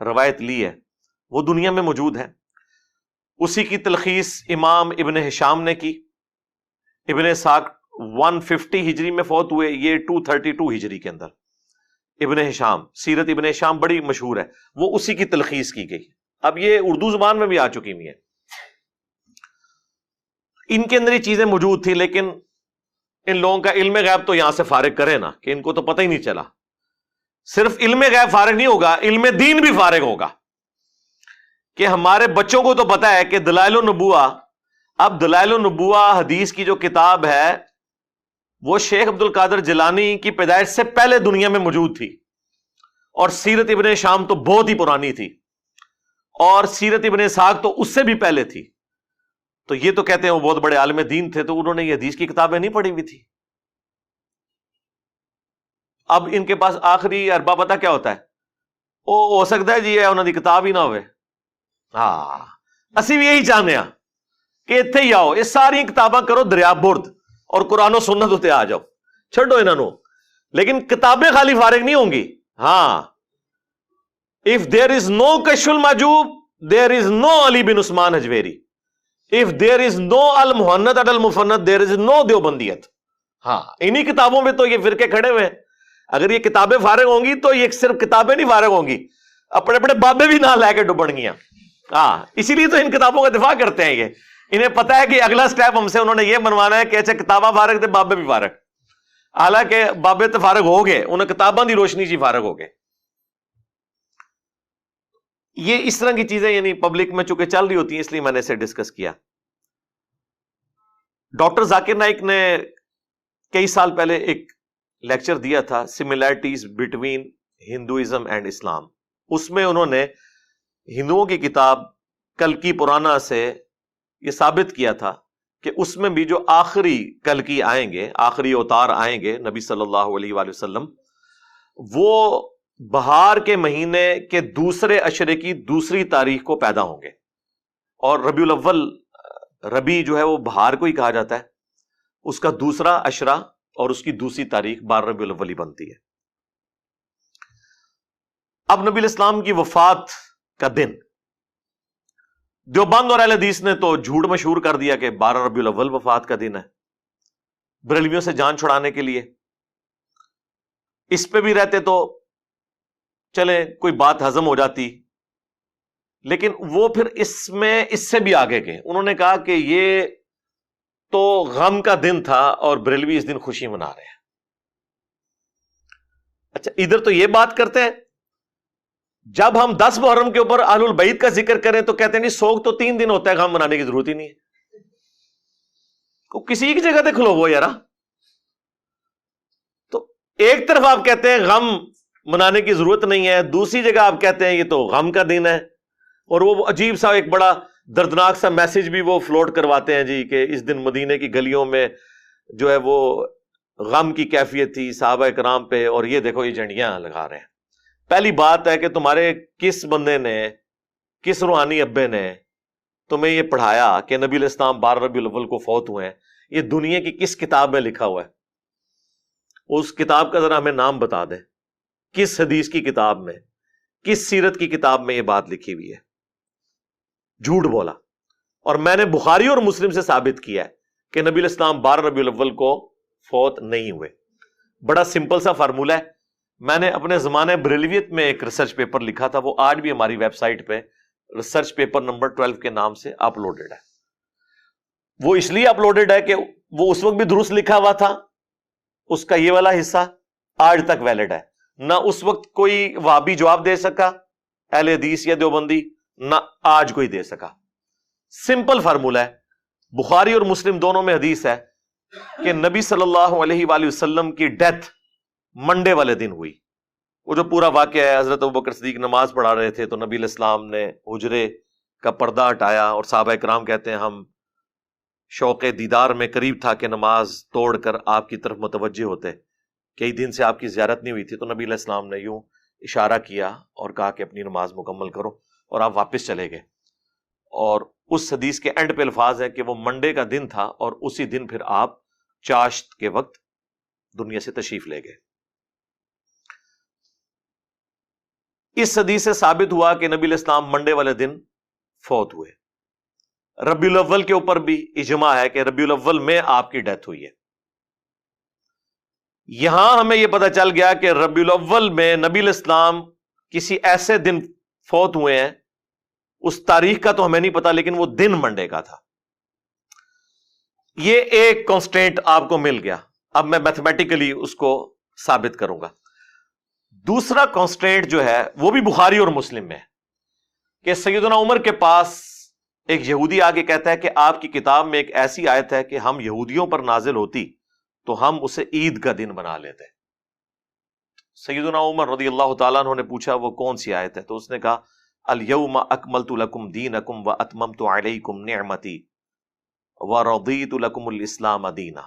روایت لی ہے، وہ دنیا میں موجود ہے۔ اسی کی تلخیص امام ابن ہشام نے کی۔ ابن اسحاق 150 ہجری میں فوت ہوئے، یہ 232 ہجری کے اندر۔ ابن ہشام، سیرت ابن ہشام بڑی مشہور ہے، وہ اسی کی تلخیص کی گئی۔ اب یہ اردو زبان میں بھی آ چکی ہوئی ہے۔ ان کے اندر یہ چیزیں موجود تھی، لیکن ان لوگوں کا علم غیب تو یہاں سے فارغ کرے نا، کہ ان کو تو پتہ ہی نہیں چلا۔ صرف علم غیب فارغ نہیں ہوگا، علم دین بھی فارغ ہوگا، کہ ہمارے بچوں کو تو پتہ ہے کہ دلائل النبوہ، اب دلائل النبوہ حدیث کی جو کتاب ہے وہ شیخ عبد القادر جیلانی کی پیدائش سے پہلے دنیا میں موجود تھی، اور سیرت ابن شام تو بہت ہی پرانی تھی، اور سیرت ابن اسحاق تو اس سے بھی پہلے تھی۔ تو یہ تو کہتے ہیں وہ بہت بڑے عالم دین تھے، تو انہوں نے یہ حدیث کی کتابیں نہیں پڑھی ہوئی تھی۔ اب ان کے پاس آخری اربا پتہ کیا ہوتا ہے؟ وہ ہو سکتا ہے جی یہ انہوں نے کتاب ہی نہ ہوئے۔ ہاں، اسی بھی یہی چاہنے ہیں کہ اتنے ہی آؤ، یہ ساری کتاباں کرو دریا برد اور قرآن و سنت ہوتے آ جاؤ، چھڈو انہوں نے۔ لیکن کتابیں خالی فارغ نہیں ہوں گی۔ ہاں، if there is no کشف al Mahjub there is no Ali bin Usman Hujwiri, if there is no Al Muhannad Al Mufannad there is no دیوبندیت۔ ہاں، انہی کتابوں میں تو یہ فرقے کھڑے ہوئے ہیں۔ اگر یہ کتابیں فارغ ہوں گی تو یہ صرف کتابیں نہیں فارغ ہوں گی، اپنے اپنے بابے بھی نہ لے کے ڈبڑ گیاں۔ ہاں، اسی لیے تو ان کتابوں کا دفاع کرتے ہیں۔ یہ انہیں پتہ ہے کہ اگلا سٹیپ ہم سے انہوں نے یہ بنوانا ہے کہ اچھا کتاباں فارغ تھے، بابے بھی فارغ، حالانکہ بابے تو فارغ ہو گئے، انہیں کتاباں دی روشنی سے فارغ ہو گئے۔ یہ اس طرح کی چیزیں یعنی پبلک میں چونکہ چل رہی ہوتی ہیں، اس لیے میں نے اسے ڈسکس کیا۔ ڈاکٹر ذاکر نائک نے کئی سال پہلے ایک لیکچر دیا تھا، سملیرٹیز بٹوین ہندوازم اینڈ اسلام۔ اس میں انہوں نے ہندوؤں کی کتاب کلکی پرانا سے یہ ثابت کیا تھا کہ اس میں بھی جو آخری کلکی آئیں گے، آخری اوتار آئیں گے نبی صلی اللہ علیہ وآلہ وسلم، وہ بہار کے مہینے کے دوسرے عشرے کی دوسری تاریخ کو پیدا ہوں گے، اور ربیع الاول، ربیع جو ہے وہ بہار کو ہی کہا جاتا ہے، اس کا دوسرا عشرہ اور اس کی دوسری تاریخ 12 ربیع الاول ہی بنتی ہے۔ اب نبی الاسلام کی وفات کا دن دیوبند اور اہل حدیث نے تو جھوٹ مشہور کر دیا کہ 12 ربیع الاول وفات کا دن ہے، بریلویوں سے جان چھڑانے کے لیے۔ اس پہ بھی رہتے تو چلے کوئی بات ہضم ہو جاتی، لیکن وہ پھر اس میں اس سے بھی آگے گئے۔ انہوں نے کہا کہ یہ تو غم کا دن تھا اور بریلوی اس دن خوشی منا رہے ہیں۔ اچھا، ادھر تو یہ بات کرتے ہیں، جب ہم 10 محرم کے اوپر اہل البیت کا ذکر کریں تو کہتے ہیں نہیں، سوگ تو 3 دن ہوتا ہے، غم منانے کی ضرورت ہی نہیں ہے، کسی ایک جگہ کھلو وہ یارا۔ تو ایک طرف آپ کہتے ہیں غم منانے کی ضرورت نہیں ہے، دوسری جگہ آپ کہتے ہیں یہ تو غم کا دن ہے، اور وہ عجیب سا ایک بڑا دردناک سا میسج بھی وہ فلوٹ کرواتے ہیں جی کہ اس دن مدینے کی گلیوں میں جو ہے وہ غم کی کیفیت تھی صحابہ کرام پہ، اور یہ دیکھو یہ جھنڈیاں لگا رہے ہیں۔ پہلی بات ہے کہ تمہارے کس بندے نے، کس روحانی ابے نے تمہیں یہ پڑھایا کہ نبی علیہ السلام 12 ربیع الاول کو فوت ہوئے ہیں؟ یہ دنیا کی کس کتاب میں لکھا ہوا ہے؟ اس کتاب کا ذرا ہمیں نام بتا دیں، کس حدیث کی کتاب میں، کس سیرت کی کتاب میں یہ بات لکھی ہوئی ہے؟ جھوٹ بولا۔ اور میں نے بخاری اور مسلم سے ثابت کیا ہے کہ نبی علیہ السلام 12 ربیع الاول کو فوت نہیں ہوئے۔ بڑا سمپل سا فارمولہ ہے، میں نے اپنے زمانے بریلویت میں ایک ریسرچ پیپر لکھا تھا، وہ آج بھی ہماری ویب سائٹ پہ ریسرچ پیپر نمبر 12 کے نام سے اپلوڈڈ ہے۔ وہ اس لیے اپلوڈڈ ہے کہ وہ اس وقت بھی درست لکھا ہوا تھا، اس کا یہ والا حصہ آج تک ویلڈ ہے، نہ اس وقت کوئی وہابی جواب دے سکا اہل حدیث یا دیوبندی، نہ آج کوئی دے سکا۔ سمپل فارمولہ ہے، بخاری اور مسلم دونوں میں حدیث ہے کہ نبی صلی اللہ علیہ وآلہ وسلم کی ڈیتھ منڈے والے دن ہوئی۔ وہ جو پورا واقعہ ہے، حضرت ابوبکر صدیق نماز پڑھا رہے تھے تو نبی علیہ السلام نے حجرے کا پردہ ہٹایا، اور صحابہ کرام کہتے ہیں ہم شوق دیدار میں قریب تھا کہ نماز توڑ کر آپ کی طرف متوجہ ہوتے کئی دن سے آپ کی زیارت نہیں ہوئی تھی، تو نبی علیہ السلام نے یوں اشارہ کیا اور کہا کہ اپنی نماز مکمل کرو، اور آپ واپس چلے گئے. اور اس حدیث کے اینڈ پہ الفاظ ہے کہ وہ منڈے کا دن تھا اور اسی دن پھر آپ چاشت کے وقت دنیا سے تشریف لے گئے. اس حدیث سے ثابت ہوا کہ نبی علیہ السلام منڈے والے دن فوت ہوئے. ربیع الاول کے اوپر بھی اجماع ہے کہ ربیع الاول میں آپ کی ڈیتھ ہوئی ہے. یہاں ہمیں یہ پتہ چل گیا کہ ربیع الاول میں نبی علیہ السلام کسی ایسے دن فوت ہوئے ہیں، اس تاریخ کا تو ہمیں نہیں پتا، لیکن وہ دن منڈے کا تھا. یہ ایک کانسٹینٹ آپ کو مل گیا. اب میں میتھمیٹیکلی اس کو ثابت کروں گا. دوسرا کانسٹینٹ جو ہے وہ بھی بخاری اور مسلم میں ہے کہ سیدنا عمر کے پاس ایک یہودی آگے کہتا ہے کہ آپ کی کتاب میں ایک ایسی آیت ہے کہ ہم یہودیوں پر نازل ہوتی تو ہم اسے عید کا دن بنا لیتے. سیدنا عمر رضی اللہ تعالیٰ عنہ نے پوچھا وہ کون سی آیت ہے؟ تو اس نے کہا الیوم اکملت لکم دینکم واتممت علیکم نعمتی ورضیت لکم الاسلام دینا،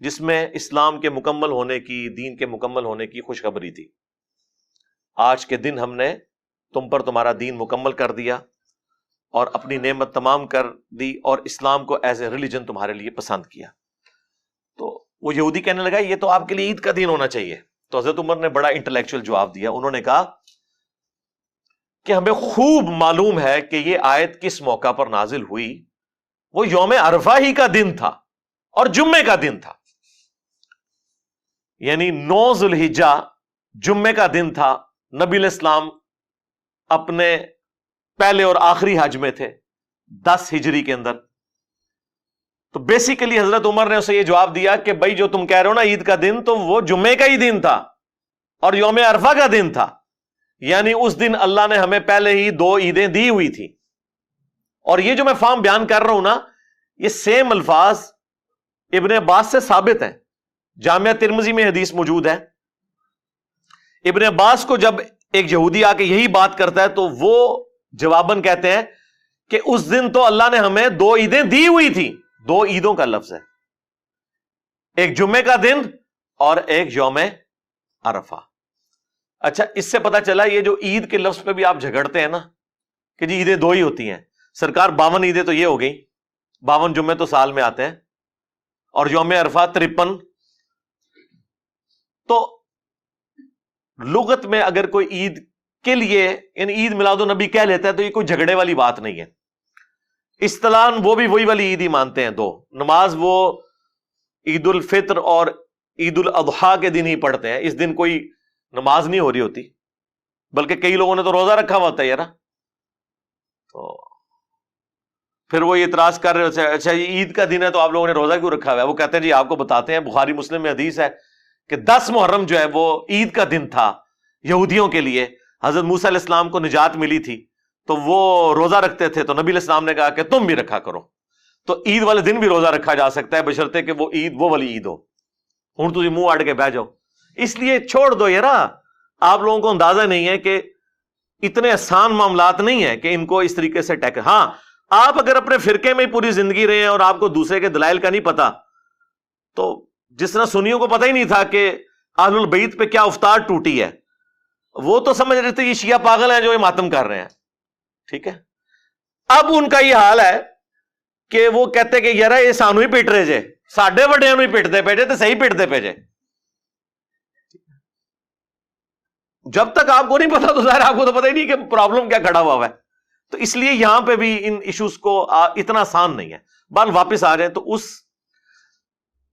جس میں اسلام کے مکمل ہونے کی، دین کے مکمل ہونے کی خوشخبری تھی. آج کے دن ہم نے تم پر تمہارا دین مکمل کر دیا اور اپنی نعمت تمام کر دی اور اسلام کو ایز اے ریلیجن تمہارے لیے پسند کیا. تو وہ یہودی کہنے لگا یہ تو آپ کے لیے عید کا دن ہونا چاہیے. تو حضرت عمر نے بڑا انٹلیکچوئل جواب دیا. انہوں نے کہا کہ ہمیں خوب معلوم ہے کہ یہ آیت کس موقع پر نازل ہوئی. وہ یوم عرفہ ہی کا دن تھا اور جمعے کا دن تھا، یعنی 9 ذو الحجہ جمعے کا دن تھا. نبی علیہ السلام اپنے پہلے اور آخری حج میں تھے 10 ہجری کے اندر. تو بیسیکلی حضرت عمر نے اسے یہ جواب دیا کہ بھائی جو تم کہہ رہے ہو نا عید کا دن، تو وہ جمعے کا ہی دن تھا اور یوم عرفہ کا دن تھا. یعنی اس دن اللہ نے ہمیں پہلے ہی 2 عیدیں دی ہوئی تھی. اور یہ جو میں فارم بیان کر رہا ہوں نا، یہ سیم الفاظ ابن عباس سے ثابت ہیں. جامعہ ترمذی میں حدیث موجود ہے. ابن عباس کو جب ایک یہودی آ کے یہی بات کرتا ہے تو وہ جواباً کہتے ہیں کہ اس دن تو اللہ نے ہمیں 2 عیدیں دی ہوئی تھی. 2 عیدوں کا لفظ ہے، ایک جمعے کا دن اور ایک یوم عرفہ. اچھا، اس سے پتا چلا یہ جو عید کے لفظ پہ بھی آپ جھگڑتے ہیں نا کہ جی عیدیں 2 ہی ہوتی ہیں. سرکار 52 عیدیں تو یہ ہو گئی، 52 جمعے تو سال میں آتے ہیں، اور یوم عرفہ 53. تو لغت میں اگر کوئی عید کے لیے یعنی عید میلاد النبی کہہ لیتا ہے تو یہ کوئی جھگڑے والی بات نہیں ہے. اصطلاحاً وہ بھی وہی والی عید ہی مانتے ہیں. 2 نماز وہ عید الفطر اور عید الاضحیٰ کے دن ہی پڑھتے ہیں. اس دن کوئی نماز نہیں ہو رہی ہوتی، بلکہ کئی لوگوں نے تو روزہ رکھا ہوا ہوتا ہے یار. تو پھر وہ اعتراض کر رہے ہوتے ہیں اچھا یہ عید کا دن ہے تو آپ لوگوں نے روزہ کیوں رکھا ہوا ہے؟ وہ کہتے ہیں جی آپ کو بتاتے ہیں، بخاری مسلم میں حدیث ہے کہ 10 محرم جو ہے وہ عید کا دن تھا یہودیوں کے لیے. حضرت موسیٰ علیہ السلام کو نجات ملی تھی تو وہ روزہ رکھتے تھے، تو نبی علیہ السلام نے کہا کہ تم بھی رکھا کرو. تو عید والے دن بھی روزہ رکھا جا سکتا ہے بشرطے کہ وہ عید وہ والی عید ہو. ہوں تھی منہ اڑ کے بہ جاؤ. اس لیے چھوڑ دو یار، آپ لوگوں کو اندازہ نہیں ہے کہ اتنے آسان معاملات نہیں ہے کہ ان کو اس طریقے سے ٹیکل. ہاں، آپ اگر اپنے فرقے میں پوری زندگی رہے ہیں اور آپ کو دوسرے کے دلائل کا نہیں پتا، تو جس طرح سنیوں کو پتہ ہی نہیں تھا کہ اہل البیت پہ کیا افطار ٹوٹی ہے، وہ تو سمجھ رہے تھے یہ شیعہ پاگل ہیں جو یہ ماتم کر رہے ہیں. ٹھیک ہے، اب ان کا یہ حال ہے کہ وہ کہتے کہ یار یہ سانو ہی پیٹ رہے جے، ساڈے وڈیاں نو ہی پیٹتے پے جے تے صحیح پیٹتے پے جے. جب تک آپ کو نہیں پتا تو ظاہر آپ کو تو پتہ ہی نہیں کہ پرابلم کیا کھڑا ہوا ہے. تو اس لیے یہاں پہ بھی ان ایشوز کو اتنا آسان نہیں ہے. بال واپس آ جائیں تو اس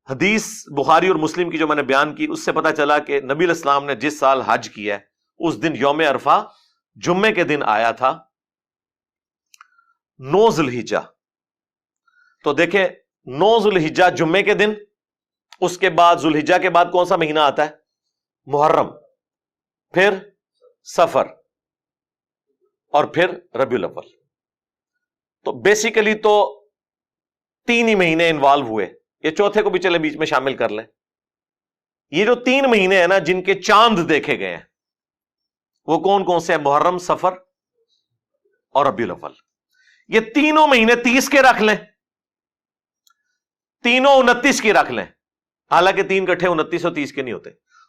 حدیث بخاری اور مسلم کی جو میں نے بیان کی اس سے پتا چلا کہ نبی علیہ السلام نے جس سال حج کیا ہے اس دن یوم عرفہ جمعے کے دن آیا تھا 9 ذو الحجہ. تو دیکھیں 9 ذو الحجہ جمعے کے دن، اس کے بعد ذو الحجہ کے بعد کون سا مہینہ آتا ہے؟ محرم، پھر سفر اور پھر ربیع الاول. تو بیسیکلی تو 3 ہی مہینے انوالو ہوئے. یہ چوتھے کو بھی چلے بیچ میں شامل کر لیں. یہ جو 3 مہینے ہیں نا جن کے چاند دیکھے گئے ہیں وہ کون کون سے ہیں؟ محرم، سفر اور ربیع الاول. یہ تینوں مہینے 30 کے رکھ لیں، تینوں 29 کی رکھ لیں. حالانکہ 3 کٹھے 29 اور 30 کے نہیں ہوتے.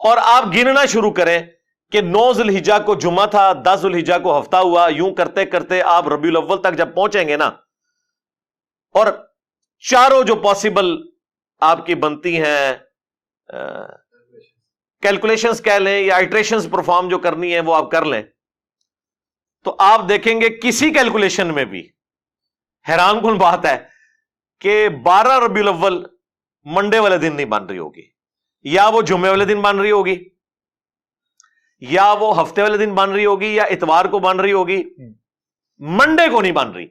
اور آپ گننا شروع کریں کہ 9 ذوالحجہ کو جمعہ تھا، 10 ذوالحجہ کو ہفتہ ہوا، یوں کرتے کرتے آپ ربیع الاول تک جب پہنچیں گے نا، اور چاروں جو پاسبل آپ کی بنتی ہیں کیلکولیشنز کہہ لیں یا آئٹریشنز پرفارم جو کرنی ہے وہ آپ کر لیں، تو آپ دیکھیں گے کسی کیلکولیشن میں بھی حیران کن بات ہے کہ 12 ربیع الاول منڈے والے دن نہیں بن رہی ہوگی، یا وہ جمعے والے دن بن رہی ہوگی، یا وہ ہفتے والے دن بن رہی ہوگی، یا اتوار کو بن رہی ہوگی، منڈے کو نہیں بن رہی،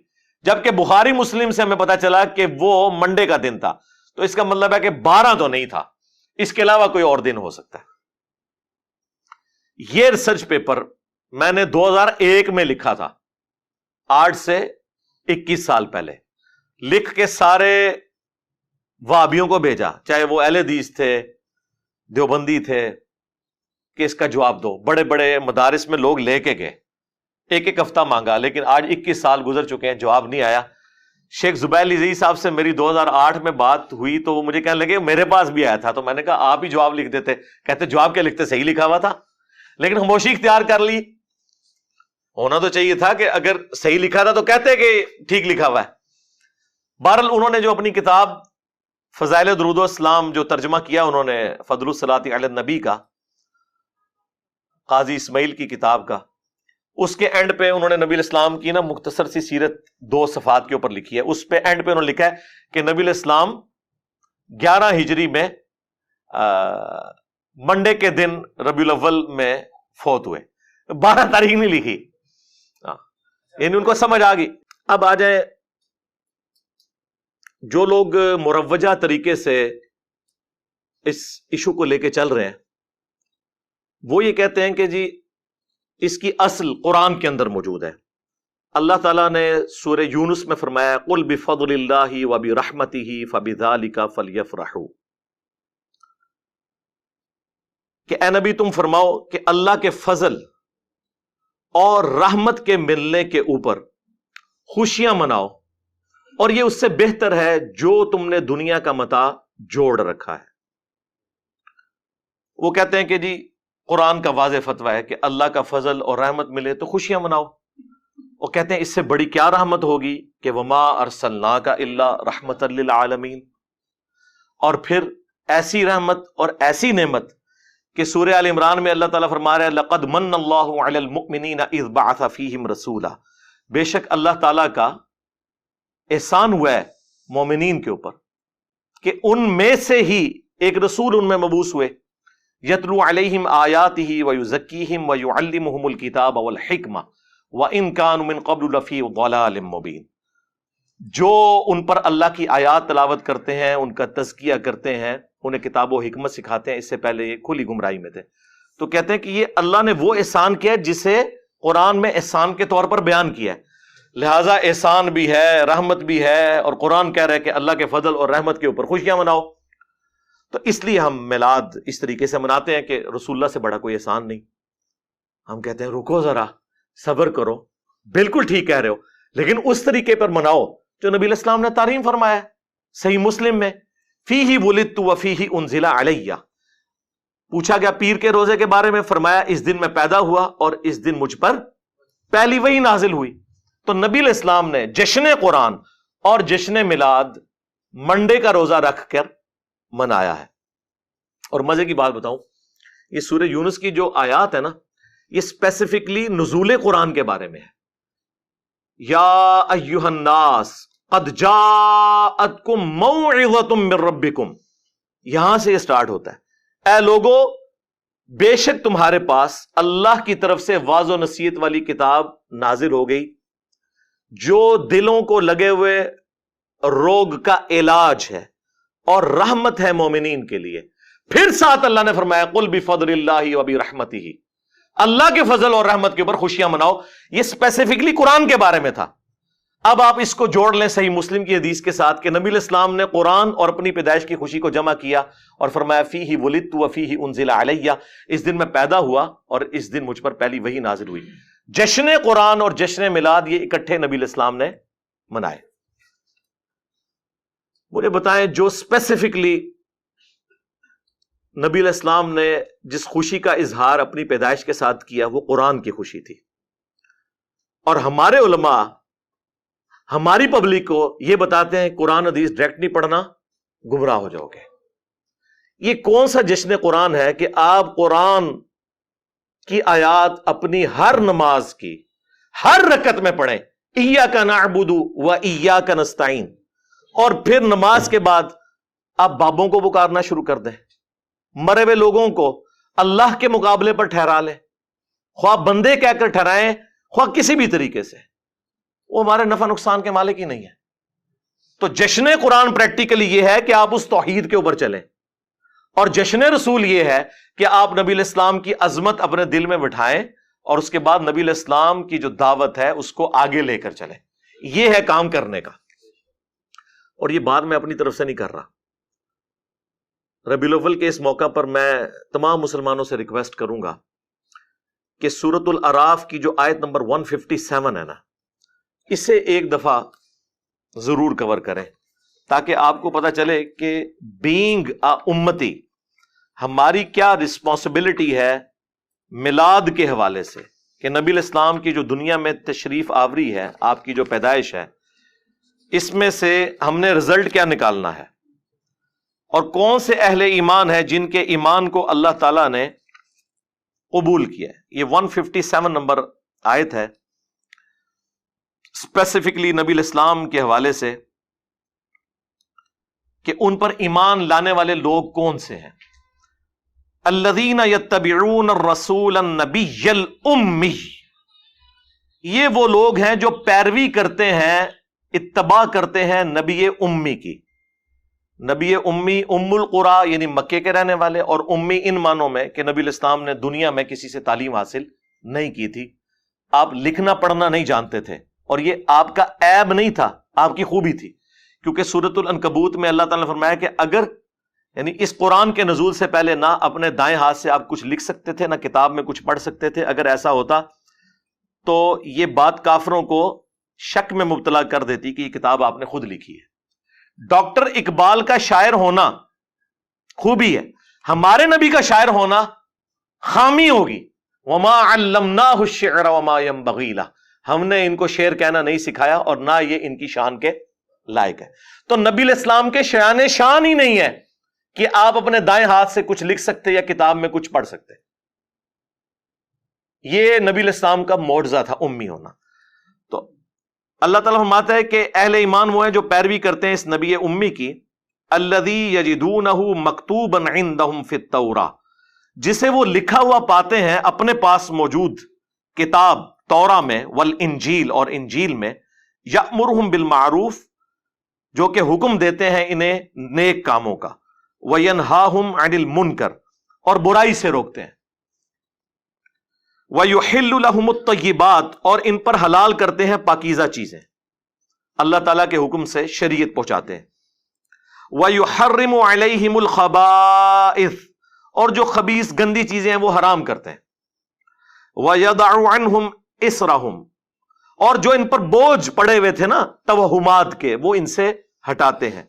جبکہ بخاری مسلم سے ہمیں پتا چلا کہ وہ منڈے کا دن تھا، تو اس کا مطلب ہے کہ 12 تو نہیں تھا، اس کے علاوہ کوئی اور دن ہو سکتا ہے۔ یہ ریسرچ پیپر میں نے 2001 میں لکھا تھا، 8 سے 21 سال پہلے، لکھ کے سارے وہابیوں کو بھیجا، چاہے وہ اہل حدیث تھے، دیوبندی تھے، کہ اس کا جواب دو۔ بڑے بڑے مدارس میں لوگ لے کے گئے، ایک ایک ہفتہ مانگا، لیکن آج 21 سال گزر چکے ہیں، جواب نہیں آیا۔ شیخ زبیر لذیذ صاحب سے میری 2008 میں بات ہوئی تو وہ مجھے کہنے لگے میرے پاس بھی آیا تھا، تو میں نے کہا آپ ہی جواب لکھ دیتے۔ کہتے جواب کیا لکھتے، صحیح لکھا ہوا تھا، لیکن خاموشی اختیار کر لی۔ ہونا تو چاہیے تھا کہ اگر صحیح لکھا تھا تو کہتے کہ ٹھیک لکھا ہوا ہے۔ بہرحال انہوں نے جو اپنی کتاب فضائل درود و اسلام جو ترجمہ کیا انہوں نے فضل الصلاۃ علی النبی کا، قاضی اسماعیل کی کتاب کا، اس کے اینڈ پہ انہوں نے نبی الاسلام کی نا مختصر سی سیرت 2 صفحات کے اوپر لکھی ہے۔ اس پہ اینڈ پہ انہوں نے لکھا ہے کہ نبی الاسلام 11 ہجری میں منڈے کے دن ربیع الاول میں فوت ہوئے، 12 تاریخ نہیں لکھی، یعنی ان کو سمجھ آ گئی۔ اب آ جائیں جو لوگ مروجہ طریقے سے اس ایشو کو لے کے چل رہے ہیں، وہ یہ کہتے ہیں کہ جی اس کی اصل قرآن کے اندر موجود ہے۔ اللہ تعالیٰ نے سورہ یونس میں فرمایا قُلْ بِفَضْلِ اللَّهِ وَبِرَحْمَتِهِ فَبِذَلِكَ فَلْيَفْرَحُوا، کہ اے نبی تم فرماؤ کہ اللہ کے فضل اور رحمت کے ملنے کے اوپر خوشیاں مناؤ، اور یہ اس سے بہتر ہے جو تم نے دنیا کا متاع جوڑ رکھا ہے۔ وہ کہتے ہیں کہ جی قرآن کا واضح فتویٰ ہے کہ اللہ کا فضل اور رحمت ملے تو خوشیاں مناؤ۔ وہ کہتے ہیں اس سے بڑی کیا رحمت ہوگی کہ وما ارسلناک الا رحمتا للعالمین، اور پھر ایسی رحمت اور ایسی نعمت کہ سورہ آل عمران میں اللہ تعالیٰ فرما رہا ہے لقد من اللہ علی المؤمنین اذ بعث فیہم رسولا، بے شک اللہ تعالیٰ کا احسان ہوا ہے مومنین کے اوپر کہ ان میں سے ہی ایک رسول ان میں مبعوث ہوئے، یتلو علیہم آیاتہ ویزکیہم ویعلمہم الکتاب والحکمہ وان کانوا من قبل لفی ضلال مبین، جو ان پر اللہ کی آیات تلاوت کرتے ہیں، ان کا تزکیہ کرتے ہیں، انہیں کتاب و حکمت سکھاتے ہیں، اس سے پہلے یہ کھلی گمراہی میں تھے۔ تو کہتے ہیں کہ یہ اللہ نے وہ احسان کیا جسے قرآن میں احسان کے طور پر بیان کیا ہے، لہٰذا احسان بھی ہے، رحمت بھی ہے، اور قرآن کہہ رہا ہے کہ اللہ کے فضل اور رحمت کے اوپر خوشیاں مناؤ۔ تو اس لیے ہم میلاد اس طریقے سے مناتے ہیں کہ رسول اللہ سے بڑا کوئی احسان نہیں۔ ہم کہتے ہیں رکو ذرا، صبر کرو، بالکل ٹھیک کہہ رہے ہو، لیکن اس طریقے پر مناؤ جو نبی الاسلام نے تعلیم فرمایا ہے۔ صحیح مسلم میں فیہ ولدت وفیہ انزل علیہ، پوچھا گیا پیر کے روزے کے بارے میں، فرمایا اس دن میں پیدا ہوا اور اس دن مجھ پر پہلی وحی نازل ہوئی۔ تو نبی الاسلام نے جشن قرآن اور جشن میلاد منڈے کا روزہ رکھ کر منایا ہے۔ اور مزے کی بات بتاؤں، یہ سورہ یونس کی جو آیات ہے نا، یہ اسپیسیفکلی نزول قرآن کے بارے میں ہے۔ یا ایھا الناس قد جاءتکم موعظۃ من ربکم، یہاں سے یہ سٹارٹ ہوتا ہے، اے لوگو بے شک تمہارے پاس اللہ کی طرف سے واضح و نصیحت والی کتاب نازل ہو گئی جو دلوں کو لگے ہوئے روگ کا علاج ہے اور رحمت ہے مومنین کے لیے۔ پھر ساتھ اللہ نے فرمایا قل بفضل اللہ وبرحمتہ، اللہ کے فضل اور رحمت کے اوپر خوشیاں مناؤ۔ یہ اسپیسیفکلی قرآن کے بارے میں تھا۔ اب آپ اس کو جوڑ لیں صحیح مسلم کی حدیث کے ساتھ کہ نبی الاسلام نے قرآن اور اپنی پیدائش کی خوشی کو جمع کیا اور فرمایا فیہ ولدت وفیہ انزل علیہ، اس دن میں پیدا ہوا اور اس دن مجھ پر پہلی وحی نازل ہوئی۔ جشن قرآن اور جشن میلاد یہ اکٹھے نبی الاسلام نے منائے۔ مجھے بتائیں جو اسپیسیفکلی نبی علیہ السلام نے جس خوشی کا اظہار اپنی پیدائش کے ساتھ کیا وہ قرآن کی خوشی تھی، اور ہمارے علماء ہماری پبلک کو یہ بتاتے ہیں قرآن حدیث ڈائریکٹ نہیں پڑھنا، گمراہ ہو جاؤ گے۔ یہ کون سا جشن قرآن ہے کہ آپ قرآن کی آیات اپنی ہر نماز کی ہر رکعت میں پڑھیں، ایاک نعبد و ایاک نستعین، اور پھر نماز کے بعد آپ بابوں کو پکارنا شروع کر دیں، مرے ہوئے لوگوں کو اللہ کے مقابلے پر ٹھہرا لیں، خواہ بندے کہہ کر ٹھہرائیں خواہ کسی بھی طریقے سے، وہ ہمارے نفع نقصان کے مالک ہی نہیں ہے۔ تو جشن قرآن پریکٹیکلی یہ ہے کہ آپ اس توحید کے اوپر چلیں، اور جشن رسول یہ ہے کہ آپ نبی علیہ السلام کی عظمت اپنے دل میں بٹھائیں اور اس کے بعد نبی علیہ السلام کی جو دعوت ہے اس کو آگے لے کر چلیں۔ یہ ہے کام کرنے کا، اور یہ بات میں اپنی طرف سے نہیں کر رہا۔ ربیع الاول کے اس موقع پر میں تمام مسلمانوں سے ریکویسٹ کروں گا کہ سورۃ الاعراف کی جو آیت نمبر 157 ہے نا، اسے ایک دفعہ ضرور کور کریں تاکہ آپ کو پتا چلے کہ بینگ امتی ہماری کیا رسپانسبلٹی ہے میلاد کے حوالے سے، کہ نبی علیہ السلام کی جو دنیا میں تشریف آوری ہے، آپ کی جو پیدائش ہے، اس میں سے ہم نے رزلٹ کیا نکالنا ہے، اور کون سے اہل ایمان ہیں جن کے ایمان کو اللہ تعالیٰ نے قبول کیا ہے۔ یہ 157 نمبر آیت ہے، اسپیسیفکلی نبی علیہ السلام کے حوالے سے کہ ان پر ایمان لانے والے لوگ کون سے ہیں۔ الذین یتبعون الرسول النبی الامی، یہ وہ لوگ ہیں جو پیروی کرتے ہیں، اتباع کرتے ہیں نبی امی کی۔ نبی امی ام القری یعنی مکے کے رہنے والے، اور امی ان معنوں میں کہ نبی علیہ السلام نے دنیا میں کسی سے تعلیم حاصل نہیں کی تھی، آپ لکھنا پڑھنا نہیں جانتے تھے، اور یہ آپ کا عیب نہیں تھا، آپ کی خوبی تھی، کیونکہ سورۃ العنکبوت میں اللہ تعالیٰ نے فرمایا کہ اگر یعنی اس قرآن کے نزول سے پہلے نہ اپنے دائیں ہاتھ سے آپ کچھ لکھ سکتے تھے، نہ کتاب میں کچھ پڑھ سکتے تھے، اگر ایسا ہوتا تو یہ بات کافروں کو شک میں مبتلا کر دیتی کہ یہ کتاب آپ نے خود لکھی ہے۔ ڈاکٹر اقبال کا شاعر ہونا خوبی ہے، ہمارے نبی کا شاعر ہونا خامی ہوگی۔ وما علمناہ الشعر وما ينبغی لہ، ہم نے ان کو شعر کہنا نہیں سکھایا اور نہ یہ ان کی شان کے لائق ہے۔ تو نبی علیہ السلام کے شان شان ہی نہیں ہے کہ آپ اپنے دائیں ہاتھ سے کچھ لکھ سکتے یا کتاب میں کچھ پڑھ سکتے۔ یہ نبی علیہ السلام کا معجزہ تھا امی ہونا۔ تو اللہ تعالیٰ فرماتا ہے کہ اہل ایمان وہ ہیں جو پیروی کرتے ہیں اس نبی امی کی، الذی یجدونہ مکتوبا عندہم فی التوراۃ، جسے وہ لکھا ہوا پاتے ہیں اپنے پاس موجود کتاب توراہ میں، والانجیل اور انجیل میں، یأمرہم بالمعروف، جو کہ حکم دیتے ہیں انہیں نیک کاموں کا، وینہاہم عن المنکر، اور برائی سے روکتے ہیں، وَيُحِلُّ لَهُمُ الطَّيِّبَاتِ، اور ان پر حلال کرتے ہیں پاکیزہ چیزیں، اللہ تعالیٰ کے حکم سے شریعت پہنچاتے ہیں، وَيُحَرِّمُ عَلَيْهِمُ الْخَبَائِثِ، اور جو خبیث گندی چیزیں ہیں وہ حرام کرتے ہیں، وَيَضَعُ عَنْهُمْ إِصْرَهُمْ، اور جو ان پر بوجھ پڑے ہوئے تھے نا توہمات کے، وہ ان سے ہٹاتے ہیں،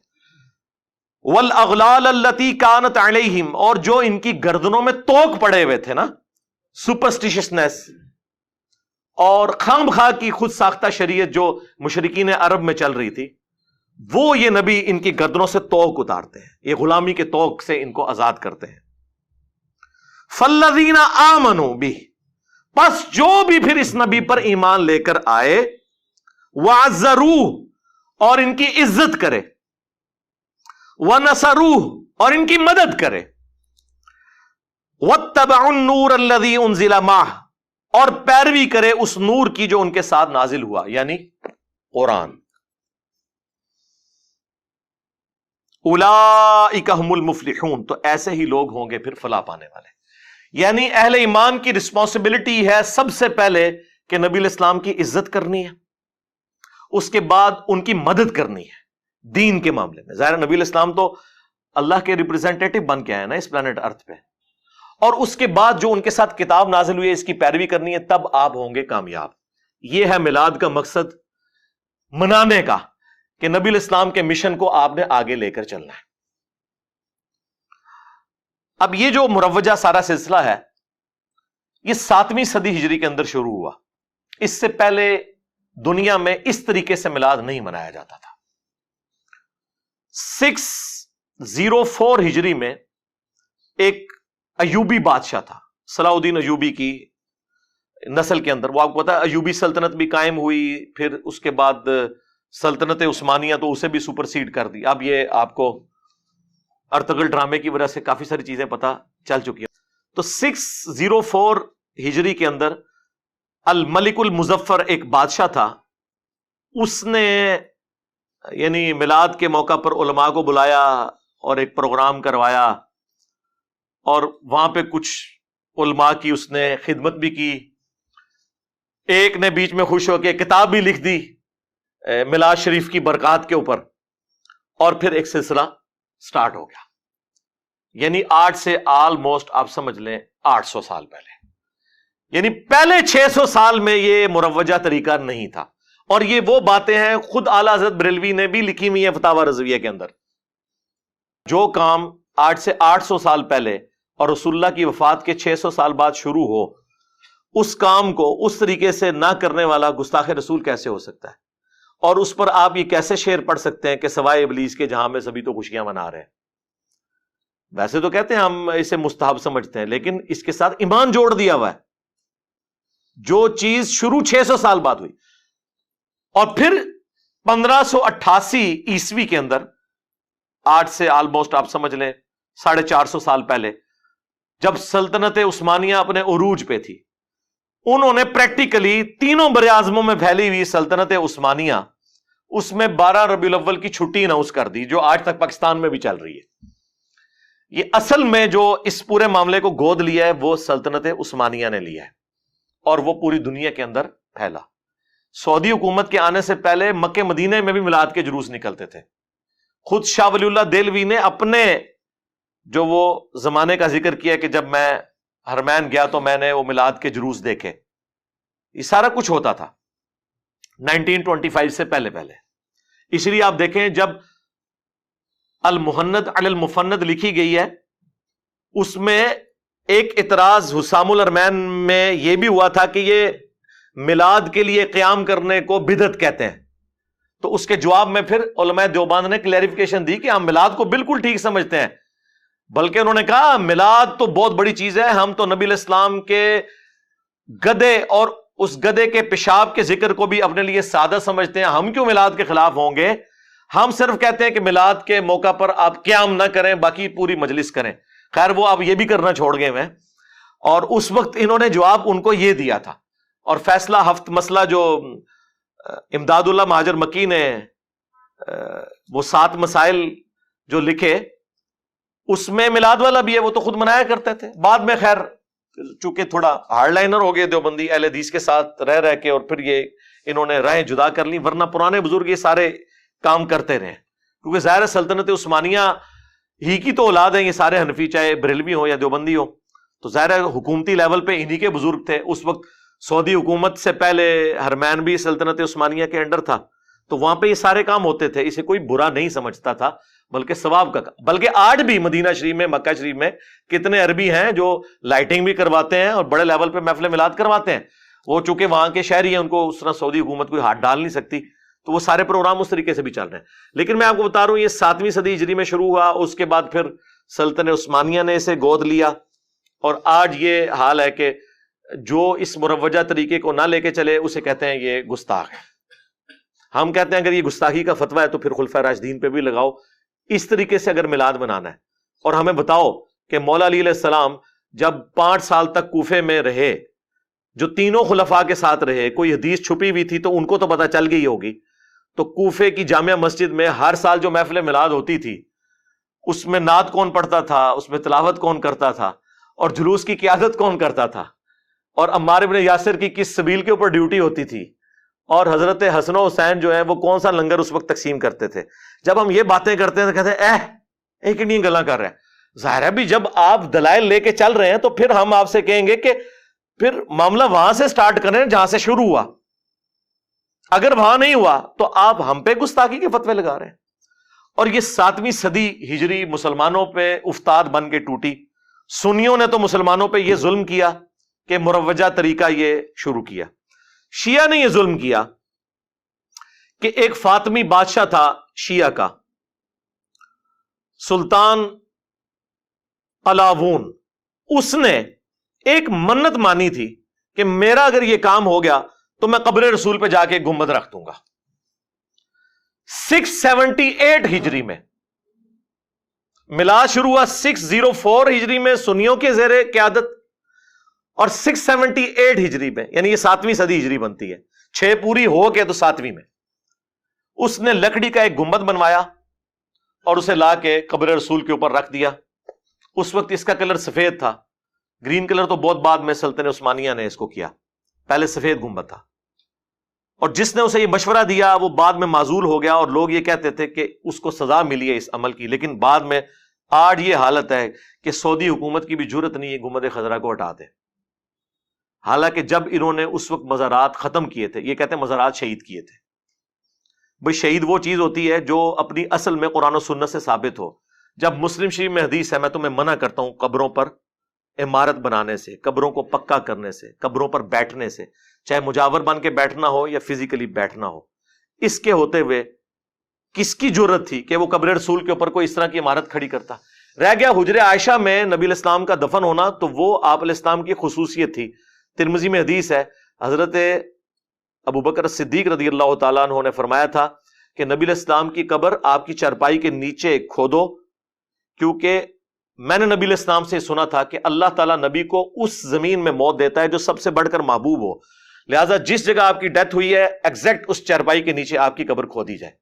وَالْأَغْلَالَ الَّتِي كَانَتْ عَلَيْهِمْ، اور جو ان کی گردنوں میں توق پڑے ہوئے تھے نا، سپرسٹیشنس اور خام خواہ کی خود ساختہ شریعت جو مشرکین عرب میں چل رہی تھی، وہ یہ نبی ان کی گردنوں سے توق اتارتے ہیں، یہ غلامی کے توق سے ان کو آزاد کرتے ہیں۔ فَالَّذِينَ آمَنُوا بِهِ، پس جو بھی پھر اس نبی پر ایمان لے کر آئے، وَعَزَّرُوهُ، اور ان کی عزت کرے، وَنَصَرُوهُ، اور ان کی مدد کرے، وَاتَّبَعُوا النُّورَ الَّذِي أُنزِلَ مَعَهُ، اور پیروی کرے اس نور کی جو ان کے ساتھ نازل ہوا، یعنی قرآن۔ اولئک هم المفلحون، تو ایسے ہی لوگ ہوں گے پھر فلاح پانے والے۔ یعنی اہل ایمان کی رسپانسبلٹی ہے سب سے پہلے کہ نبی علیہ السلام کی عزت کرنی ہے، اس کے بعد ان کی مدد کرنی ہے دین کے معاملے میں۔ ظاہر نبی علیہ السلام تو اللہ کے ریپرزینٹیٹو بن کے آئے نا اس پلانٹ ارتھ پہ، اور اس کے بعد جو ان کے ساتھ کتاب نازل ہوئی ہے اس کی پیروی کرنی ہے، تب آپ ہوں گے کامیاب۔ یہ ہے میلاد کا مقصد منانے کا، کہ نبی علیہ السلام کے مشن کو آپ نے آگے لے کر چلنا ہے. اب یہ جو مروجہ سارا سلسلہ ہے یہ 7ویں صدی ہجری کے اندر شروع ہوا. اس سے پہلے دنیا میں اس طریقے سے میلاد نہیں منایا جاتا تھا. 604 ہجری میں ایک ایوبی بادشاہ تھا، صلاح الدین ایوبی کی نسل کے اندر. وہ آپ کو پتا ہے ایوبی سلطنت بھی قائم ہوئی، پھر اس کے بعد سلطنت عثمانیہ تو اسے بھی سپرسیڈ کر دی. اب یہ آپ کو ارطغرل ڈرامے کی وجہ سے کافی ساری چیزیں پتہ چل چکی ہیں. تو 604 ہجری کے اندر الملک المظفر ایک بادشاہ تھا، اس نے یعنی میلاد کے موقع پر علماء کو بلایا اور ایک پروگرام کروایا، اور وہاں پہ کچھ علماء کی اس نے خدمت بھی کی. ایک نے بیچ میں خوش ہو کے کتاب بھی لکھ دی میلاد شریف کی برکات کے اوپر، اور پھر ایک سلسلہ سٹارٹ ہو گیا. یعنی آج سے آلموسٹ آپ سمجھ لیں 800 سال پہلے، یعنی پہلے 600 سال میں یہ مروجہ طریقہ نہیں تھا. اور یہ وہ باتیں ہیں خود اعلیٰ حضرت بریلوی نے بھی لکھی ہوئی ہیں فتاوی رضویہ کے اندر. جو کام آج سے 800 سال پہلے اور رسول اللہ کی وفات کے 600 سال بعد شروع ہو، اس کام کو اس طریقے سے نہ کرنے والا گستاخ رسول کیسے ہو سکتا ہے؟ اور اس پر آپ یہ کیسے شعر پڑھ سکتے ہیں کہ سوائے ابلیس کے جہاں میں سبھی تو خوشیاں منا رہے ہیں؟ ویسے تو کہتے ہیں ہم اسے مستحب سمجھتے ہیں، لیکن اس کے ساتھ ایمان جوڑ دیا ہوا ہے. جو چیز شروع 600 سال بعد ہوئی، اور پھر 1588 عیسوی کے اندر، آج سے آلموسٹ آپ سمجھ لیں 450 سال پہلے، جب سلطنت عثمانیہ اپنے عروج پہ تھی، انہوں نے پریکٹیکلی تینوں براعظموں میں پھیلی ہوئی سلطنت عثمانیہ اس میں 12 ربیع الاول کی چھٹی اناؤنس کر دی، جو آج تک پاکستان میں بھی چل رہی ہے. یہ اصل میں جو اس پورے معاملے کو گود لیا ہے وہ سلطنت عثمانیہ نے لیا ہے، اور وہ پوری دنیا کے اندر پھیلا. سعودی حکومت کے آنے سے پہلے مکہ مدینے میں بھی میلاد کے جلوس نکلتے تھے. خود شاہ ولی اللہ دہلوی نے اپنے جو وہ زمانے کا ذکر کیا کہ جب میں حرمین گیا تو میں نے وہ میلاد کے جلوس دیکھے. یہ سارا کچھ ہوتا تھا 1925 سے پہلے. اس لیے آپ دیکھیں جب المحند علی المفند لکھی گئی ہے، اس میں ایک اعتراض حسام الارمین میں یہ بھی ہوا تھا کہ یہ میلاد کے لیے قیام کرنے کو بدعت کہتے ہیں. تو اس کے جواب میں پھر علماء دیوبند نے کلیریفیکیشن دی کہ ہم میلاد کو بالکل ٹھیک سمجھتے ہیں، بلکہ انہوں نے کہا میلاد تو بہت بڑی چیز ہے، ہم تو نبی علیہ السلام کے گدے اور اس گدے کے پیشاب کے ذکر کو بھی اپنے لیے سادہ سمجھتے ہیں، ہم کیوں میلاد کے خلاف ہوں گے؟ ہم صرف کہتے ہیں کہ میلاد کے موقع پر آپ قیام نہ کریں، باقی پوری مجلس کریں. خیر وہ آپ یہ بھی کرنا چھوڑ گئے ہیں. اور اس وقت انہوں نے جواب ان کو یہ دیا تھا، اور فیصلہ ہفت مسئلہ جو امداد اللہ مہاجر مکی نے وہ 7 مسائل جو لکھے، اس میں میلاد والا بھی ہے، وہ تو خود منایا کرتے تھے. بعد میں خیر چونکہ تھوڑا ہارڈ لائنر ہو گئے دیوبندی اہل حدیث کے ساتھ رہ کے، اور پھر یہ انہوں نے راہیں جدا کر لی، ورنہ پرانے بزرگ یہ سارے کام کرتے رہے. کیونکہ ظاہر سلطنت عثمانیہ ہی کی تو اولاد ہیں یہ سارے حنفی، چاہے بریلوی ہو یا دیوبندی ہو، تو ظاہر حکومتی لیول پہ انہی کے بزرگ تھے. اس وقت سعودی حکومت سے پہلے حرمین بھی سلطنت عثمانیہ کے انڈر تھا، تو وہاں پہ یہ سارے کام ہوتے تھے. اسے کوئی برا نہیں سمجھتا تھا، بلکہ ثواب کا. بلکہ آج بھی مدینہ شریف میں، مکہ شریف میں کتنے عربی ہیں جو لائٹنگ بھی کرواتے ہیں اور بڑے لیول پہ محفل میلاد کرواتے ہیں. وہ چونکہ وہاں کے شہری ہیں، ان کو اس طرح سعودی حکومت کوئی ہاتھ ڈال نہیں سکتی، تو وہ سارے پروگرام اس طریقے سے بھی چل رہے ہیں. لیکن میں آپ کو بتا رہا ہوں یہ 7ویں صدی ہجری میں شروع ہوا، اس کے بعد پھر سلطنت عثمانیہ نے اسے گود لیا، اور آج یہ حال ہے کہ جو اس مروجہ طریقے کو نہ لے کے چلے اسے کہتے ہیں یہ گستاخ ہے. ہم کہتے ہیں اگر یہ گستاخی کا فتویٰ ہے تو پھر خلفائے راشدین پہ بھی لگاؤ. اس طریقے سے اگر میلاد منانا ہے، اور ہمیں بتاؤ کہ مولا علی علیہ السلام جب 5 سال تک کوفے میں رہے، جو تینوں خلفاء کے ساتھ رہے، کوئی حدیث چھپی ہوئی تھی تو ان کو تو پتہ چل گئی ہوگی. تو کوفے کی جامع مسجد میں ہر سال جو محفل میلاد ہوتی تھی، اس میں نعت کون پڑھتا تھا، اس میں تلاوت کون کرتا تھا، اور جلوس کی قیادت کون کرتا تھا، اور عمار بن یاسر کی کس سبیل کے اوپر ڈیوٹی ہوتی تھی، اور حضرت حسن و حسین جو ہیں وہ کون سا لنگر اس وقت تقسیم کرتے تھے. جب ہم یہ باتیں کرتے ہیں تو کہتے ہیں ایک نہیں گلا کر رہے ہیں. ظاہر ہے بھی جب آپ دلائل لے کے چل رہے ہیں تو پھر ہم آپ سے کہیں گے کہ پھر معاملہ وہاں سے سٹارٹ کریں جہاں سے شروع ہوا. اگر وہاں نہیں ہوا تو آپ ہم پہ گستاخی کے فتوے لگا رہے ہیں. اور یہ 7ویں صدی ہجری مسلمانوں پہ افتاد بن کے ٹوٹی. سنیوں نے تو مسلمانوں پہ یہ ظلم کیا کہ مروجہ طریقہ یہ شروع کیا. شیعہ نے یہ ظلم کیا کہ ایک فاطمی بادشاہ تھا شیعہ کا، سلطان قلاوون. اس نے ایک منت مانی تھی کہ میرا اگر یہ کام ہو گیا تو میں قبر رسول پہ جا کے گنبد رکھ دوں گا. 678 ہجری میں میلاد شروع ہوا، 604 ہجری میں سنیوں کے زیر قیادت، اور 678 ہجری میں، یعنی یہ 7ویں صدی ہجری بنتی ہے، 6 پوری ہو کے تو 7ویں میں اس نے لکڑی کا ایک گنبد بنوایا اور اسے لا کے قبر رسول کے اوپر رکھ دیا. اس وقت اس کا کلر سفید تھا، گرین کلر تو بہت بعد میں سلطنت عثمانیہ نے اس کو کیا، پہلے سفید گنبد تھا. اور جس نے اسے یہ مشورہ دیا وہ بعد میں معزول ہو گیا، اور لوگ یہ کہتے تھے کہ اس کو سزا ملی ہے اس عمل کی. لیکن بعد میں آج یہ حالت ہے کہ سعودی حکومت کی بھی جرت نہیں ہے گنبد خضرا کو ہٹا دے. حالانکہ جب انہوں نے اس وقت مزارات ختم کیے تھے، یہ کہتے ہیں مزارات شہید کیے تھے. بھئی شہید وہ چیز ہوتی ہے جو اپنی اصل میں قرآن و سنت سے ثابت ہو. جب مسلم شریف میں حدیث ہے، میں تمہیں منع کرتا ہوں قبروں پر عمارت بنانے سے، قبروں کو پکا کرنے سے، قبروں پر بیٹھنے سے، چاہے مجاور بن کے بیٹھنا ہو یا فزیکلی بیٹھنا ہو. اس کے ہوتے ہوئے کس کی جرت تھی کہ وہ قبر رسول کے اوپر کوئی اس طرح کی عمارت کھڑی کرتا؟ رہ گیا حجر عائشہ میں نبی الاسلام کا دفن ہونا، تو وہ آپ علیہ السلام کی خصوصیت تھی. ترمذی میں حدیث ہے، حضرت ابوبکر صدیق رضی اللہ تعالیٰ عنہ نے فرمایا تھا کہ نبی علیہ السلام کی قبر آپ کی چارپائی کے نیچے کھودو، کیونکہ میں نے نبی علیہ السلام سے سنا تھا کہ اللہ تعالیٰ نبی کو اس زمین میں موت دیتا ہے جو سب سے بڑھ کر محبوب ہو. لہٰذا جس جگہ آپ کی ڈیتھ ہوئی ہے ایگزیکٹ اس چارپائی کے نیچے آپ کی قبر کھودی جائے.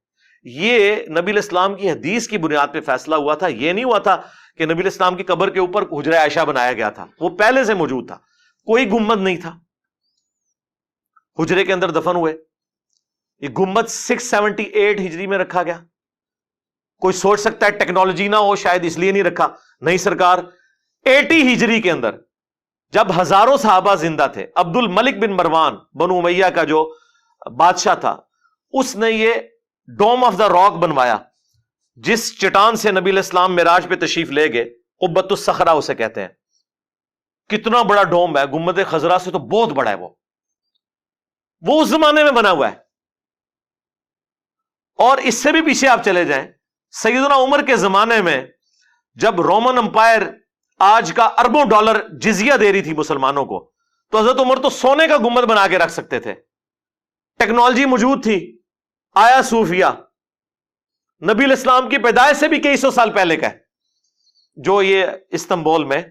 یہ نبی علیہ السلام کی حدیث کی بنیاد پہ فیصلہ ہوا تھا. یہ نہیں ہوا تھا کہ نبی علیہ السلام کی قبر کے اوپر حجرہ عائشہ بنایا گیا تھا، وہ پہلے سے موجود تھا. کوئی گنبد نہیں تھا، حجرے کے اندر دفن ہوئے. یہ گنبد 678 ہجری میں رکھا گیا. کوئی سوچ سکتا ہے ٹیکنالوجی نہ ہو شاید اس لیے نہیں رکھا. نہیں سرکار، 80 ہجری کے اندر جب ہزاروں صحابہ زندہ تھے، عبد الملک بن مروان بنو امیہ کا جو بادشاہ تھا، اس نے یہ ڈوم آف دا راک بنوایا، جس چٹان سے نبی علیہ السلام معراج پہ تشریف لے گئے. قبۃ الصخرہ اسے کہتے ہیں. کتنا بڑا ڈوم ہے، گنبد خضرا سے تو بہت بڑا ہے. وہ اس زمانے میں بنا ہوا ہے. اور اس سے بھی پیچھے آپ چلے جائیں، سیدنا عمر کے زمانے میں جب رومن امپائر آج کا اربوں ڈالر جزیہ دے رہی تھی مسلمانوں کو، تو حضرت عمر تو سونے کا گنبد بنا کے رکھ سکتے تھے. ٹیکنالوجی موجود تھی. آیا صوفیہ نبی علیہ السلام کی پیدائش سے بھی کئی سو سال پہلے کا ہے، جو یہ استنبول میں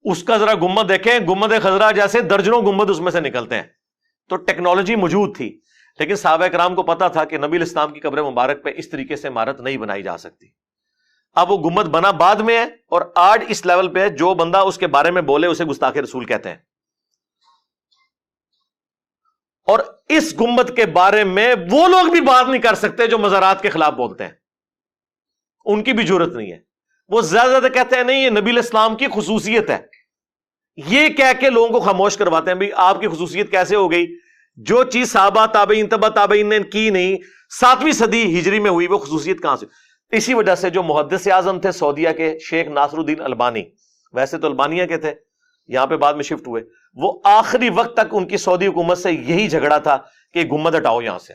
اس کا ذرا گنبد دیکھیں، گنبد خضرا جیسے درجنوں گنبد اس میں سے نکلتے ہیں. تو ٹیکنالوجی موجود تھی، لیکن صحابہ کرام کو پتا تھا کہ نبی علیہ السلام کی قبر مبارک پہ اس طریقے سے عمارت نہیں بنائی جا سکتی. اب وہ گنبد بنا بعد میں ہے، اور آج اس لیول پہ جو بندہ اس کے بارے میں بولے اسے گستاخ رسول کہتے ہیں. اور اس گنبد کے بارے میں وہ لوگ بھی بات نہیں کر سکتے جو مزارات کے خلاف بولتے ہیں، ان کی بھی جرت نہیں ہے. وہ زیادہ زیادہ کہتے ہیں نہیں یہ نبی علیہ السلام کی خصوصیت ہے. یہ کہہ کے لوگوں کو خاموش کرواتے ہیں. بھئی آپ کی خصوصیت کیسے ہو گئی؟ جو چیز صحابہ تابعین تبع تابعین نے کی نہیں، 7ویں صدی ہجری میں ہوئی، وہ خصوصیت کہاں سے؟ اسی وجہ سے جو محدث اعظم تھے سعودیہ کے، شیخ ناصر الدین البانی، ویسے تو البانیہ کے تھے، یہاں پہ بعد میں شفٹ ہوئے، وہ آخری وقت تک ان کی سعودی حکومت سے یہی جھگڑا تھا کہ گنبد ہٹاؤ یہاں سے.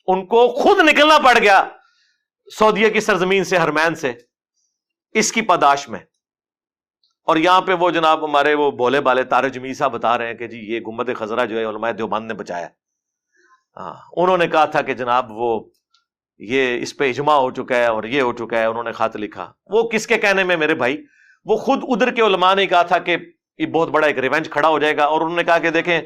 ان کو خود نکلنا پڑ گیا سعودیہ کی سرزمین سے، حرمین سے، اس کی پاداش میں. اور یہاں پہ وہ جناب ہمارے وہ بھولے بالے طارق جمیل صاحب بتا رہے ہیں کہ جی یہ گنبد خضرا جو ہے علماء دیوبند نے بچایا. انہوں نے کہا تھا کہ جناب وہ یہ اس پہ اجماع ہو چکا ہے اور یہ ہو چکا ہے، انہوں نے خط لکھا. وہ کس کے کہنے میں میرے بھائی؟ وہ خود ادھر کے علماء نے کہا تھا کہ یہ بہت بڑا ایک ریونج کھڑا ہو جائے گا. اور انہوں نے کہا کہ دیکھیں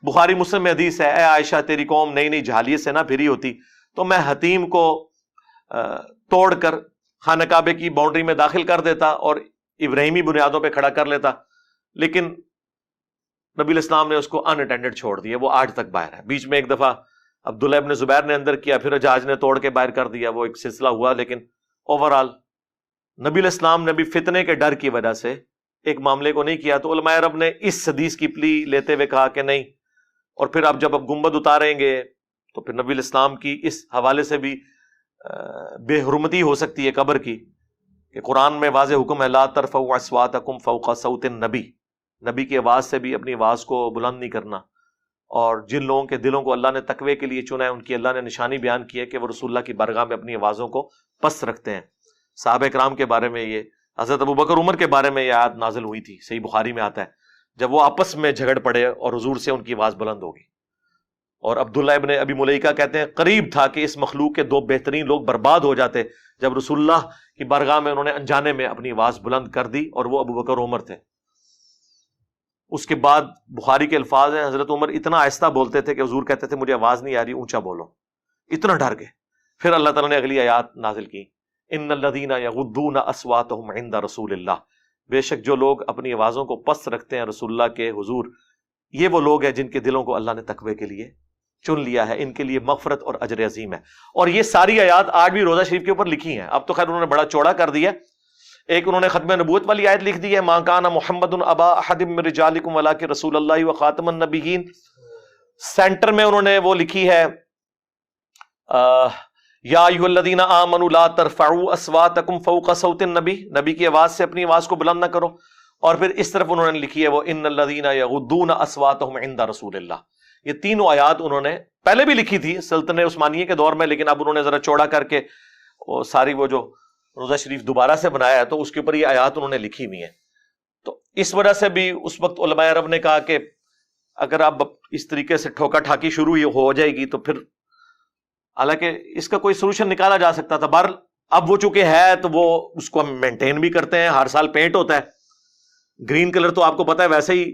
بخاری مسلم میں حدیث ہے، اے عائشہ تیری قوم نئی نئی جہالیت سے نہ پھری ہوتی تو میں حتیم کو توڑ کر خانہ کعبے کی باؤنڈری میں داخل کر دیتا اور ابراہیمی بنیادوں پہ کھڑا کر لیتا. لیکن نبی الاسلام نے اس کو ان اٹینڈڈ چھوڑ دیا، وہ آج تک باہر ہے. بیچ میں ایک دفعہ عبداللہ ابن زبیر نے اندر کیا، پھر حجاج نے توڑ کے باہر کر دیا، وہ ایک سلسلہ ہوا. لیکن اوورآل نبی الاسلام نے بھی فتنے کے ڈر کی وجہ سے ایک معاملے کو نہیں کیا. تو علماء عرب نے اس حدیث کی پلی لیتے ہوئے کہا کہ نہیں، اور پھر اب جب اب گنبد اتاریں گے تو پھر نبی الاسلام کی اس حوالے سے بھی بے حرمتی ہو سکتی ہے قبر کی، کہ قرآن میں واضح حکم ہے لا ترفعوا اصواتکم فوق صوت النبی، نبی کی آواز سے بھی اپنی آواز کو بلند نہیں کرنا. اور جن لوگوں کے دلوں کو اللہ نے تقوی کے لیے چنا ہے ان کی اللہ نے نشانی بیان کی ہے کہ وہ رسول اللہ کی بارگاہ میں اپنی آوازوں کو پست رکھتے ہیں. صحابہ کرام کے بارے میں یہ، حضرت ابوبکر عمر کے بارے میں یہ آیت نازل ہوئی تھی، صحیح بخاری میں آتا ہے، جب وہ آپس میں جھگڑ پڑے اور حضور سے ان کی آواز بلند ہوگی. اور عبداللہ ابن ابی ملیکہ کہتے ہیں قریب تھا کہ اس مخلوق کے دو بہترین لوگ برباد ہو جاتے جب رسول اللہ کی بارگاہ میں انہوں نے انجانے میں اپنی آواز بلند کر دی، اور وہ ابوبکر عمر تھے. اس کے بعد بخاری کے الفاظ ہیں حضرت عمر اتنا آہستہ بولتے تھے کہ حضور کہتے تھے مجھے آواز نہیں آ رہی، اونچا بولو، اتنا ڈر گئے. پھر اللہ تعالیٰ نے اگلی آیات نازل کی، ان الذین یغضون اصواتهم عند رسول اللہ، بے شک جو لوگ اپنی آوازوں کو پست رکھتے ہیں رسول اللہ کے حضور، یہ وہ لوگ ہیں جن کے دلوں کو اللہ نے تقوی کے لیے چن لیا ہے، ان کے لیے مغفرت اور اجر عظیم ہے. اور یہ ساری آیات آج بھی روزہ شریف کے اوپر لکھی ہیں. اب تو خیر انہوں نے بڑا چوڑا کر دیا، ایک انہوں نے ختم نبوت والی آیت لکھ دی ہے، ما کان محمد ابا احد من رجالکم ولکن رسول اللہ وخاتم النبیین. سینٹر میں انہوں نے وہ لکھی ہے یا ایھا الذین آمنوا لا ترفعوا اصواتکم فوق صوت النبی، نبی کی آواز سے اپنی آواز کو بلند نہ کرو. اور پھر اس طرف انہوں نے لکھی ہے وہ ان الذین یغضون اصواتهم عند رسول اللہ. یہ تینوں آیات انہوں نے پہلے بھی لکھی تھی سلطنت عثمانیہ کے دور میں، لیکن اب انہوں نے ذرا چوڑا کر کے ساری وہ جو روزہ شریف دوبارہ سے بنایا ہے تو اس کے اوپر یہ آیات انہوں نے لکھی ہوئی ہیں. تو اس وجہ سے بھی اس وقت علماء عرب نے کہا کہ اگر اب اس طریقے سے ٹھوکا ٹھاکی شروع ہو جائے گی تو پھر، حالانکہ اس کا کوئی سولوشن نکالا جا سکتا تھا. بہرحال اب وہ چونکہ ہے تو وہ اس کو ہم مینٹین بھی کرتے ہیں، ہر سال پینٹ ہوتا ہے. گرین کلر تو آپ کو پتا ہے ویسے ہی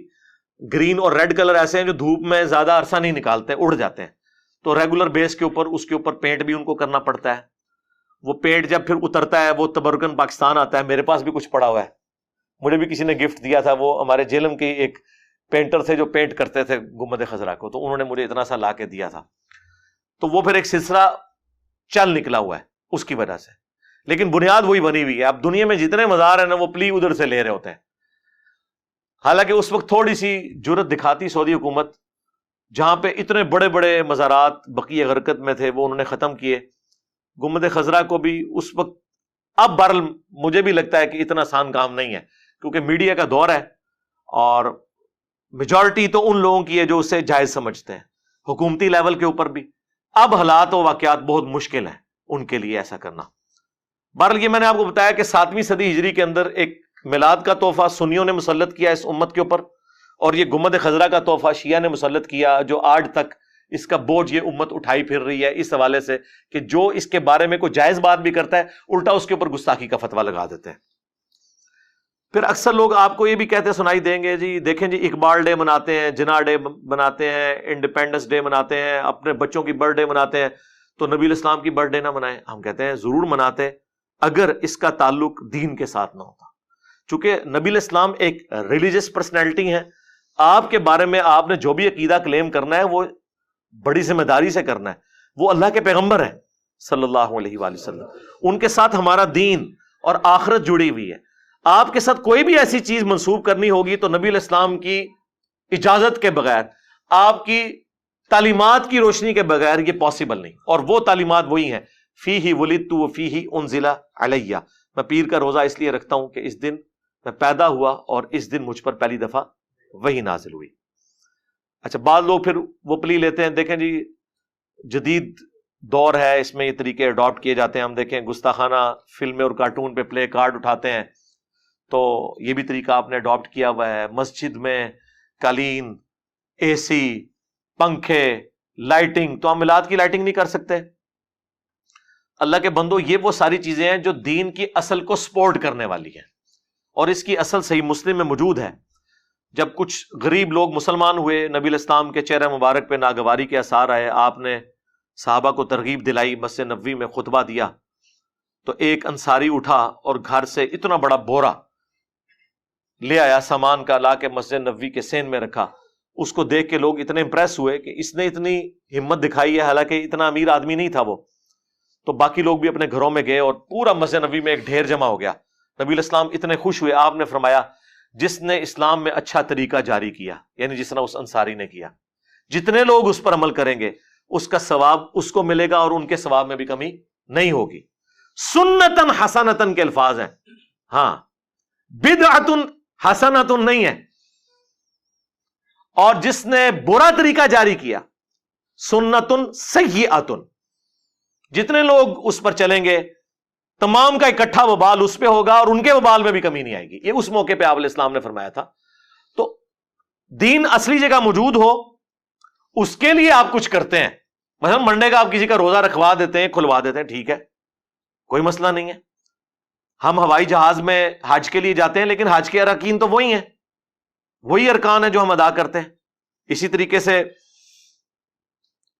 گرین اور ریڈ کلر ایسے ہیں جو دھوپ میں زیادہ عرصہ نہیں نکالتے، اڑ جاتے ہیں. تو ریگولر بیس کے اوپر اس کے اوپر پینٹ بھی ان کو کرنا پڑتا ہے. وہ پینٹ جب پھر اترتا ہے وہ تبرکن پاکستان آتا ہے. میرے پاس بھی کچھ پڑا ہوا ہے، مجھے بھی کسی نے گفٹ دیا تھا، وہ ہمارے جیلم کے ایک پینٹر تھے جو پینٹ کرتے تھے گنبد خضرا کو، تو انہوں نے مجھے اتنا سا لا کے دیا تھا. تو وہ پھر ایک سلسلہ چل نکلا ہوا ہے اس کی وجہ سے، لیکن بنیاد وہی بنی ہوئی ہے. اب دنیا میں جتنے مزار ہیں نا وہ پلی ادھر سے لے رہے ہوتے ہیں. حالانکہ اس وقت تھوڑی سی جرت دکھاتی سعودی حکومت، جہاں پہ اتنے بڑے بڑے مزارات بقیہ غرقت میں تھے وہ انہوں نے ختم کیے. گنبد خضرا کو بھی اس وقت، اب بہرحال مجھے بھی لگتا ہے کہ اتنا آسان کام نہیں ہے، کیونکہ میڈیا کا دور ہے اور میجورٹی تو ان لوگوں کی ہے جو اسے جائز سمجھتے ہیں، حکومتی لیول کے اوپر بھی. اب حالات و واقعات بہت مشکل ہیں ان کے لیے ایسا کرنا. بہرحال یہ میں نے آپ کو بتایا کہ 7ویں صدی ہجری کے اندر ایک میلاد کا تحفہ سنیوں نے مسلط کیا اس امت کے اوپر، اور یہ گنبد خضرا کا تحفہ شیعہ نے مسلط کیا، جو آج تک اس کا بوجھ یہ امت اٹھائی پھر رہی ہے اس حوالے سے کہ جو اس کے بارے میں کوئی جائز بات بھی کرتا ہے الٹا اس کے اوپر گستاخی کا فتویٰ لگا دیتے ہیں. پھر اکثر لوگ آپ کو یہ بھی کہتے سنائی دیں گے جی دیکھیں جی اقبال ڈے مناتے ہیں، جناح ڈے مناتے ہیں، انڈیپینڈنس ڈے مناتے ہیں، اپنے بچوں کی برتھ ڈے مناتے ہیں، تو نبی الاسلام کی برتھ ڈے نہ منائیں. ہم کہتے ہیں ضرور مناتے اگر اس کا تعلق دین کے ساتھ نہ ہوتا. چونکہ نبی الاسلام ایک ریلیجس پرسنالٹی ہیں، آپ کے بارے میں آپ نے جو بھی عقیدہ کلیم کرنا ہے وہ بڑی ذمہ داری سے کرنا ہے. وہ اللہ کے پیغمبر ہیں صلی اللہ علیہ وآلہ وسلم، ان کے ساتھ ہمارا دین اور آخرت جڑی ہوئی ہے. آپ کے ساتھ کوئی بھی ایسی چیز منسوب کرنی ہوگی تو نبی الاسلام کی اجازت کے بغیر، آپ کی تعلیمات کی روشنی کے بغیر یہ پاسبل نہیں. اور وہ تعلیمات وہی ہیں فیہ ولدت وفیہ انزل علیہ. میں پیر کا روزہ اس لیے رکھتا ہوں کہ اس دن میں پیدا ہوا اور اس دن مجھ پر پہلی دفعہ وہی نازل ہوئی. اچھا بعض لوگ پھر وہ پلی لیتے ہیں، دیکھیں جی جدید دور ہے، اس میں یہ طریقے اڈاپٹ کیے جاتے ہیں. ہم دیکھیں گستاخانہ فلمیں اور کارٹون پہ پلے کارڈ اٹھاتے ہیں، تو یہ بھی طریقہ آپ نے اڈاپٹ کیا ہوا ہے. مسجد میں قالین، اے سی، پنکھے، لائٹنگ، تو ہم میلاد کی لائٹنگ نہیں کر سکتے. اللہ کے بندو یہ وہ ساری چیزیں ہیں جو دین کی اصل کو سپورٹ کرنے والی ہیں، اور اس کی اصل صحیح مسلم میں موجود ہے. جب کچھ غریب لوگ مسلمان ہوئے، نبی الاسلام کے چہرہ مبارک پہ ناگواری کے آثار آئے، آپ نے صحابہ کو ترغیب دلائی، مسجد نبوی میں خطبہ دیا، تو ایک انصاری اٹھا اور گھر سے اتنا بڑا بورا لے آیا سامان کا، لا کے مسجد نبوی کے سین میں رکھا. اس کو دیکھ کے لوگ اتنے امپریس ہوئے کہ اس نے اتنی ہمت دکھائی ہے، حالانکہ اتنا امیر آدمی نہیں تھا وہ. تو باقی لوگ بھی اپنے گھروں میں گئے اور پورا مسجد نبوی میں ایک ڈھیر جمع ہو گیا. نبی الاسلام اتنے خوش ہوئے، آپ نے فرمایا جس نے اسلام میں اچھا طریقہ جاری کیا، یعنی جس طرح اس انصاری نے کیا، جتنے لوگ اس پر عمل کریں گے اس کا ثواب اس کو ملے گا اور ان کے ثواب میں بھی کمی نہیں ہوگی. سنتن حسنتن کے الفاظ ہیں, ہاں بدعتن حسنتن نہیں ہے. اور جس نے برا طریقہ جاری کیا سنتن سیئتن, جتنے لوگ اس پر چلیں گے تمام کا اکٹھا وبال اس پہ ہوگا اور ان کے وبال میں بھی کمی نہیں آئے گی. یہ اس موقع پہ آپ علیہ السلام نے فرمایا تھا. تو دین اصلی جگہ موجود ہو اس کے لیے آپ کچھ کرتے ہیں. مثلا منڈے کا آپ کسی کا روزہ رکھوا دیتے ہیں, کھلوا دیتے ہیں, ٹھیک ہے, کوئی مسئلہ نہیں ہے. ہم ہوائی جہاز میں حج کے لیے جاتے ہیں لیکن حج کے ارکین تو وہی ہیں, وہی ارکان ہیں جو ہم ادا کرتے ہیں. اسی طریقے سے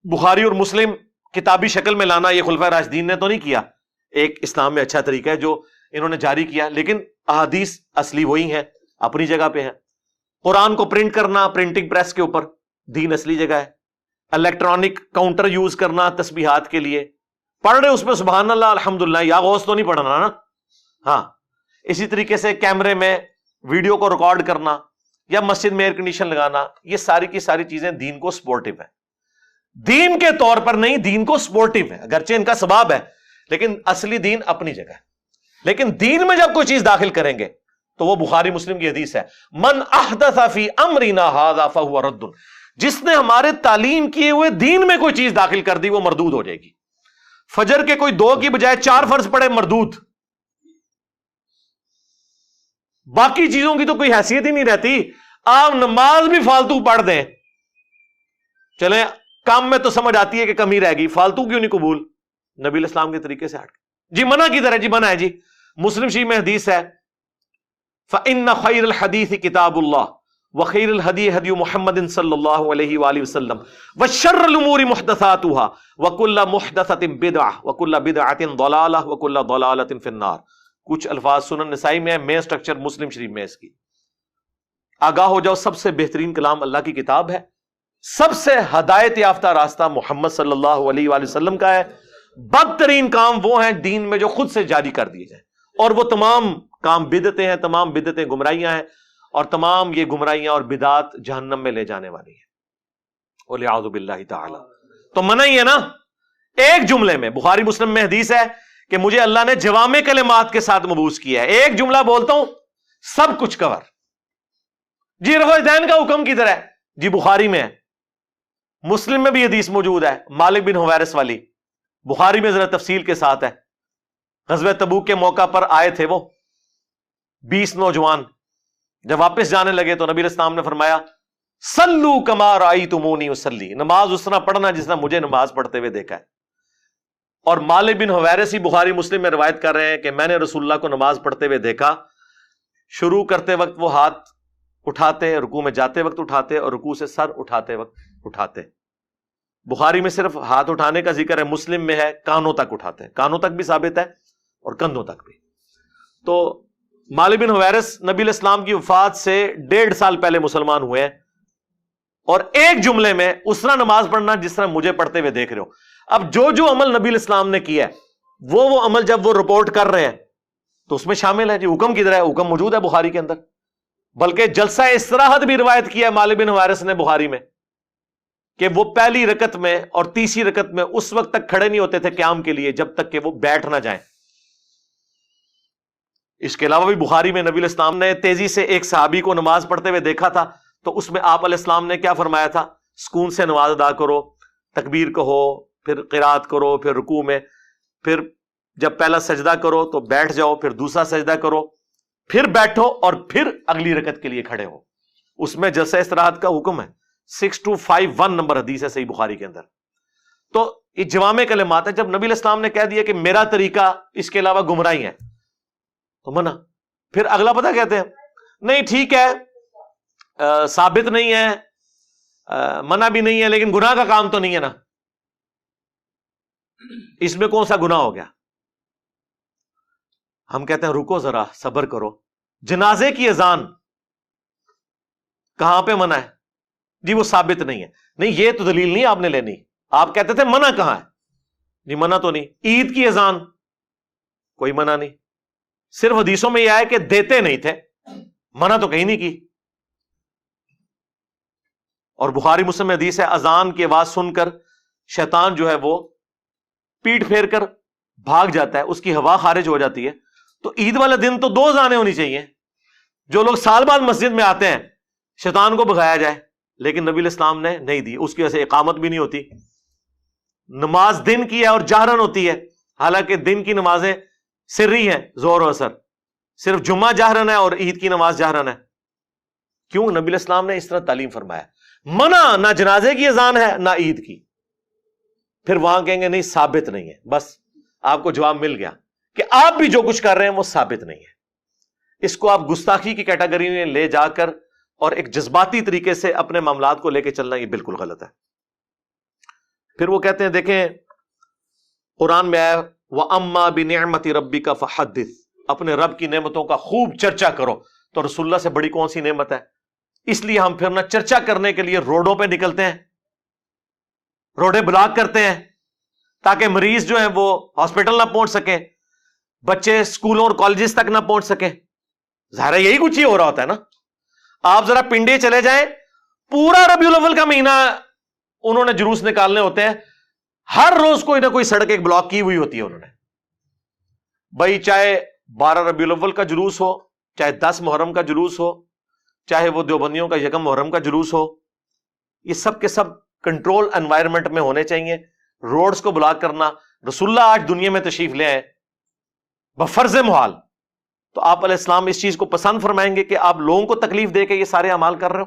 بخاری اور مسلم کتابی شکل میں لانا یہ خلفائے راشدین نے تو نہیں کیا, ایک اسلام میں اچھا طریقہ ہے جو انہوں نے جاری کیا, لیکن احادیث اصلی وہی ہیں, اپنی جگہ پہ ہیں. قرآن کو پرنٹ کرنا پرنٹنگ پریس کے اوپر دین اصلی جگہ ہے. الیکٹرانک کاؤنٹر یوز کرنا تسبیحات کے لیے, پڑھ رہے اس پہ سبحان اللہ الحمدللہ, یا غوث تو نہیں پڑھنا نا, ہاں. اسی طریقے سے کیمرے میں ویڈیو کو ریکارڈ کرنا یا مسجد میں ایئر کنڈیشن لگانا, یہ ساری کی ساری چیزیں دین کو سپورٹیو ہے. دین کے طور پر نہیں, دین کو سپورٹیو ہے, اگرچہ ان کا ثواب ہے لیکن اصلی دین اپنی جگہ ہے. لیکن دین میں جب کوئی چیز داخل کریں گے تو وہ بخاری مسلم کی حدیث ہے, من احدث فی امرنا ھذا فہو رد, جس نے ہمارے تعلیم کیے ہوئے دین میں کوئی چیز داخل کر دی وہ مردود ہو جائے گی. فجر کے کوئی 2 کی بجائے 4 فرض پڑے مردود, باقی چیزوں کی تو کوئی حیثیت ہی نہیں رہتی. آپ نماز بھی فالتو پڑھ دیں, چلیں کام میں تو سمجھ آتی ہے کہ کمی رہ گئی, فالتو کیوں نہیں قبول؟ نبی علیہ السلام کے طریقے سے ہٹ کے جی منع کی طرح, جی منع ہے, جی مسلم شریف میں حدیث ہے فَإِنَّ خَيْرَ الْحَدِيثِ كِتَابُ اللَّهِ وَخَيْرُ الْهَدِيِ هَدْيُ مُحَمَّدٍ صلی اللہ علیہ وآلہ وسلم وَشَرُّ الْأُمُورِ مُحْدَثَاتُهَا وَكُلُّ مُحْدَثَةٍ بِدْعَةٍ وَكُلُّ بِدْعَةٍ ضَلَالَةٍ وَكُلُّ ضَلَالَةٍ فِي النَّارِ. کچھ الفاظ سنن نسائی میں ہے, مین سٹرکچر مسلم شریف میں اس کی. آگاہ ہو جاؤ, سب سے بہترین کلام اللہ کی کتاب ہے, سب سے ہدایت یافتہ راستہ محمد صلی اللہ علیہ وآلہ وسلم کا ہے. بدترین کام وہ ہیں دین میں جو خود سے جاری کر دیے جائیں, اور وہ تمام کام بدعتیں ہیں, تمام بدعتیں گمراہیاں ہیں, اور تمام یہ گمراہیاں اور بدعات جہنم میں لے جانے والی ہیں وَلِعَوْذُ بِاللَّهِ تعالی. تو منع ہی ہے نا. ایک جملے میں بخاری مسلم میں حدیث ہے کہ مجھے اللہ نے جوامع کلمات کے ساتھ مبعوث کیا ہے, ایک جملہ بولتا ہوں سب کچھ کور. جی رفع دین کا حکم کدھر ہے؟ جی بخاری میں ہے, مسلم میں بھی حدیث موجود ہے مالک بن حویرث والی, بخاری میں ذرا تفصیل کے ساتھ ہے. غزوہ تبوک کے موقع پر آئے تھے وہ 20 نوجوان, جب واپس جانے لگے تو نبی علیہ السلام نے فرمایا صلو کما رأیتمونی اصلی, نماز اس طرح پڑھنا جس طرح مجھے نماز پڑھتے ہوئے دیکھا ہے. اور مالک بن حویرث ہی بخاری مسلم میں روایت کر رہے ہیں کہ میں نے رسول اللہ کو نماز پڑھتے ہوئے دیکھا, شروع کرتے وقت وہ ہاتھ اٹھاتے, رکوع میں جاتے وقت اٹھاتے, اور رکوع سے سر اٹھاتے وقت اٹھاتے. بخاری میں صرف ہاتھ اٹھانے کا ذکر ہے, مسلم میں ہے کانوں تک اٹھاتے ہیں, کانوں تک بھی ثابت ہے اور کندھوں تک بھی. تو مالک بن حویرث نبی علیہ السلام کی وفات سے 1.5 سال پہلے مسلمان ہوئے ہیں, اور ایک جملے میں اس طرح نماز پڑھنا جس طرح مجھے پڑھتے ہوئے دیکھ رہے ہو. اب جو عمل نبی علیہ السلام نے کیا ہے وہ عمل جب وہ رپورٹ کر رہے ہیں تو اس میں شامل ہے. جی حکم کدھر ہے؟ حکم موجود ہے بخاری کے اندر, بلکہ جلسہ استراحت بھی روایت کیا ہے مالک بن حویرث نے بخاری میں کہ وہ پہلی رکعت میں اور تیسری رکعت میں اس وقت تک کھڑے نہیں ہوتے تھے قیام کے لیے جب تک کہ وہ بیٹھ نہ جائیں. اس کے علاوہ بھی بخاری میں نبی علیہ السلام نے تیزی سے ایک صحابی کو نماز پڑھتے ہوئے دیکھا تھا, تو اس میں آپ علیہ السلام نے کیا فرمایا تھا؟ سکون سے نماز ادا کرو, تکبیر کہو, پھر قرات کرو, پھر رکوع میں, پھر جب پہلا سجدہ کرو تو بیٹھ جاؤ, پھر دوسرا سجدہ کرو, پھر بیٹھو, اور پھر اگلی رکعت کے لیے کھڑے ہو. اس میں جلسہ استراحت کا حکم ہے. 6251 نمبر حدیث ہے صحیح بخاری کے اندر. تو یہ جوامع کلمات ہے. جب نبی علیہ السلام نے کہہ دیا کہ میرا طریقہ اس کے علاوہ گمراہی ہے تو منع. پھر اگلا پتہ کہتے ہیں نہیں ٹھیک ہے, ثابت نہیں ہے, منع بھی نہیں ہے, لیکن گناہ کا کام تو نہیں ہے نا, اس میں کون سا گناہ ہو گیا؟ ہم کہتے ہیں رکو ذرا, صبر کرو. جنازے کی اذان کہاں پہ منع ہے؟ جی وہ ثابت نہیں ہے. نہیں یہ تو دلیل نہیں آپ نے لینی, آپ کہتے تھے منع کہاں ہے؟ جی منع تو نہیں. عید کی اذان کوئی منع نہیں, صرف حدیثوں میں یہ آیا کہ دیتے نہیں تھے, منع تو کہیں نہیں کی. اور بخاری مسلم میں حدیث ہے اذان کی آواز سن کر شیطان جو ہے وہ پیٹ پھیر کر بھاگ جاتا ہے، اس کی ہوا خارج ہو جاتی ہے. تو عید والے دن تو 2 اذانیں ہونی چاہیے. جو لوگ سال بعد مسجد میں آتے ہیں شیطان کو بھگایا جائے، لیکن نبی علیہ السلام نے نہیں دی. اس کی وجہ سے اقامت بھی نہیں ہوتی. نماز دن کی ہے اور جہرن ہوتی ہے، حالانکہ دن کی نمازیں سری ہیں، ظہر و عصر. صرف جمعہ جہرن ہے اور عید کی نماز جہرن ہے. کیوں؟ نبی علیہ السلام نے اس طرح تعلیم فرمایا. منع نہ جنازے کی اذان ہے نہ عید کی. پھر وہاں کہیں گے نہیں ثابت نہیں ہے. بس آپ کو جواب مل گیا کہ آپ بھی جو کچھ کر رہے ہیں وہ ثابت نہیں ہے. اس کو آپ گستاخی کی کیٹیگری میں لے جا کر اور ایک جذباتی طریقے سے اپنے معاملات کو لے کے چلنا یہ بالکل غلط ہے. پھر وہ کہتے ہیں دیکھیں قرآن میں آیا وَأَمَّا بِنِعْمَةِ رَبِّكَ فَحَدِّثْ، اپنے رب کی نعمتوں کا خوب چرچا کرو. تو رسول اللہ سے بڑی کون سی نعمت ہے؟ اس لیے ہم پھر نہ چرچا کرنے کے لیے روڈوں پہ نکلتے ہیں، روڈیں بلاک کرتے ہیں تاکہ مریض جو ہیں وہ ہاسپٹل نہ پہنچ سکیں، بچے سکولوں اور کالجز تک نہ پہنچ سکیں. ظاہر ہے یہی کچھ ہی ہو رہا ہوتا ہے نا. آپ ذرا پنڈے چلے جائیں، پورا ربیع الاول کا مہینہ انہوں نے جلوس نکالنے ہوتے ہیں، ہر روز کوئی نہ کوئی سڑک ایک بلاک کی ہوئی ہوتی ہے انہوں نے. بھائی چاہے 12 ربیع الاول کا جلوس ہو، چاہے 10 محرم کا جلوس ہو، چاہے وہ دیوبندیوں کا 1 محرم کا جلوس ہو، یہ سب کے سب کنٹرول انوائرمنٹ میں ہونے چاہیے. روڈز کو بلاک کرنا، رسول اللہ آج دنیا میں تشریف لے آئے بفرض محال، تو آپ علیہ السلام اس چیز کو پسند فرمائیں گے کہ آپ لوگوں کو تکلیف دے کے یہ سارے اعمال کر رہے ہو؟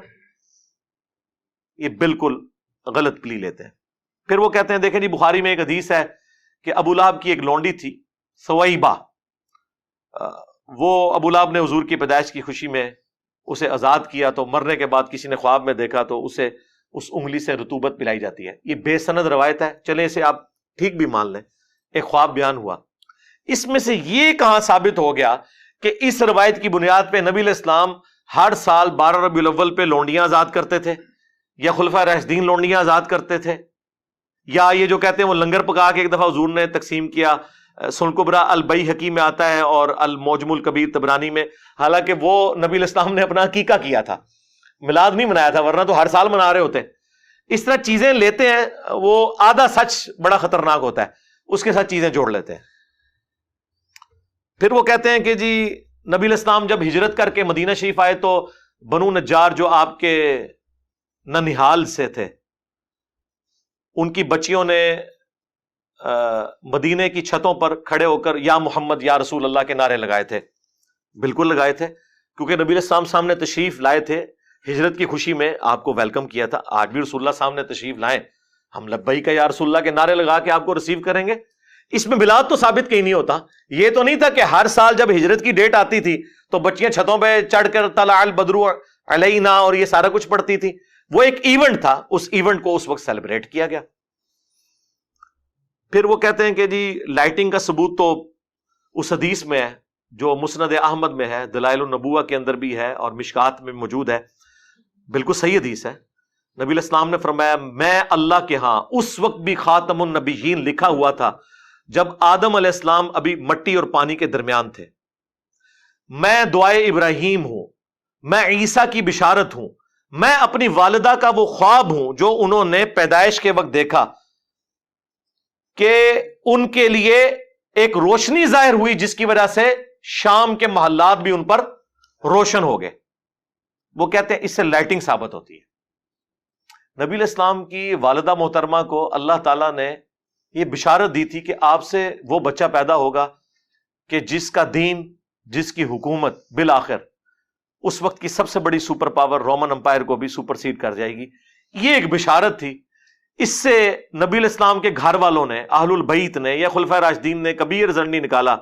یہ بالکل غلط پلی لیتے ہیں. پھر وہ کہتے ہیں دیکھیں جی بخاری میں ایک حدیث ہے کہ ابو لہب کی ایک لونڈی تھی سویبہ، وہ ابو لہب نے حضور کی پیدائش کی خوشی میں اسے آزاد کیا، تو مرنے کے بعد کسی نے خواب میں دیکھا تو اسے اس انگلی سے رطوبت پلائی جاتی ہے. یہ بے سند روایت ہے، چلیں اسے آپ ٹھیک بھی مان لیں، ایک خواب بیان ہوا. اس میں سے یہ کہاں ثابت ہو گیا کہ اس روایت کی بنیاد پہ نبی علیہ السلام ہر سال 12 ربیع الاول پہ لونڈیاں آزاد کرتے تھے، یا خلفائے راشدین لونڈیاں آزاد کرتے تھے، یا یہ جو کہتے ہیں وہ لنگر پکا کے ایک دفعہ حضور نے تقسیم کیا. سنن کبریٰ البیہقی میں آتا ہے اور المعجم الکبیر طبرانی میں. حالانکہ وہ نبی علیہ السلام نے اپنا عقیقہ کیا تھا، میلاد نہیں منایا تھا، ورنہ تو ہر سال منا رہے ہوتے. اس طرح چیزیں لیتے ہیں، وہ آدھا سچ بڑا خطرناک ہوتا ہے، اس کے ساتھ چیزیں جوڑ لیتے ہیں. پھر وہ کہتے ہیں کہ جی نبی علیہ السلام جب ہجرت کر کے مدینہ شریف آئے تو بنو نجار جو آپ کے ننہال سے تھے، ان کی بچیوں نے مدینے کی چھتوں پر کھڑے ہو کر یا محمد یا رسول اللہ کے نعرے لگائے تھے. بالکل لگائے تھے، کیونکہ نبی علیہ السلام سامنے تشریف لائے تھے، ہجرت کی خوشی میں آپ کو ویلکم کیا تھا. آج بھی رسول اللہ سامنے تشریف لائیں، ہم لبیک یا رسول اللہ کے نعرے لگا کے آپ کو ریسیو کریں گے. اس میں میلاد تو ثابت کہیں نہیں ہوتا. یہ تو نہیں تھا کہ ہر سال جب ہجرت کی ڈیٹ آتی تھی تو بچیاں چھتوں پہ چڑھ کر طلع البدر علینا اور یہ سارا کچھ پڑھتی تھی. وہ ایک ایونٹ تھا، اس ایونٹ کو اس وقت سیلیبریٹ کیا گیا. پھر وہ کہتے ہیں کہ جی لائٹنگ کا ثبوت تو اس حدیث میں ہے جو مسند احمد میں ہے، دلائل النبوہ کے اندر بھی ہے اور مشکات میں موجود ہے. بالکل صحیح حدیث ہے. نبی علیہ السلام نے فرمایا میں اللہ کے ہاں اس وقت بھی خاتم النبیین لکھا ہوا تھا جب آدم علیہ السلام ابھی مٹی اور پانی کے درمیان تھے. میں دعائے ابراہیم ہوں، میں عیسیٰ کی بشارت ہوں، میں اپنی والدہ کا وہ خواب ہوں جو انہوں نے پیدائش کے وقت دیکھا کہ ان کے لیے ایک روشنی ظاہر ہوئی جس کی وجہ سے شام کے محلات بھی ان پر روشن ہو گئے. وہ کہتے ہیں اس سے لائٹنگ ثابت ہوتی ہے. نبی علیہ السلام کی والدہ محترمہ کو اللہ تعالیٰ نے یہ بشارت دی تھی کہ آپ سے وہ بچہ پیدا ہوگا کہ جس کا دین، جس کی حکومت بالآخر اس وقت کی سب سے بڑی سپر پاور رومن امپائر کو بھی سپرسیڈ کر جائے گی. یہ ایک بشارت تھی. اس سے نبی علیہ السلام کے گھر والوں نے، اہل البیت نے یا خلفائے راشدین نے کبھی رزلٹ نہیں نکالا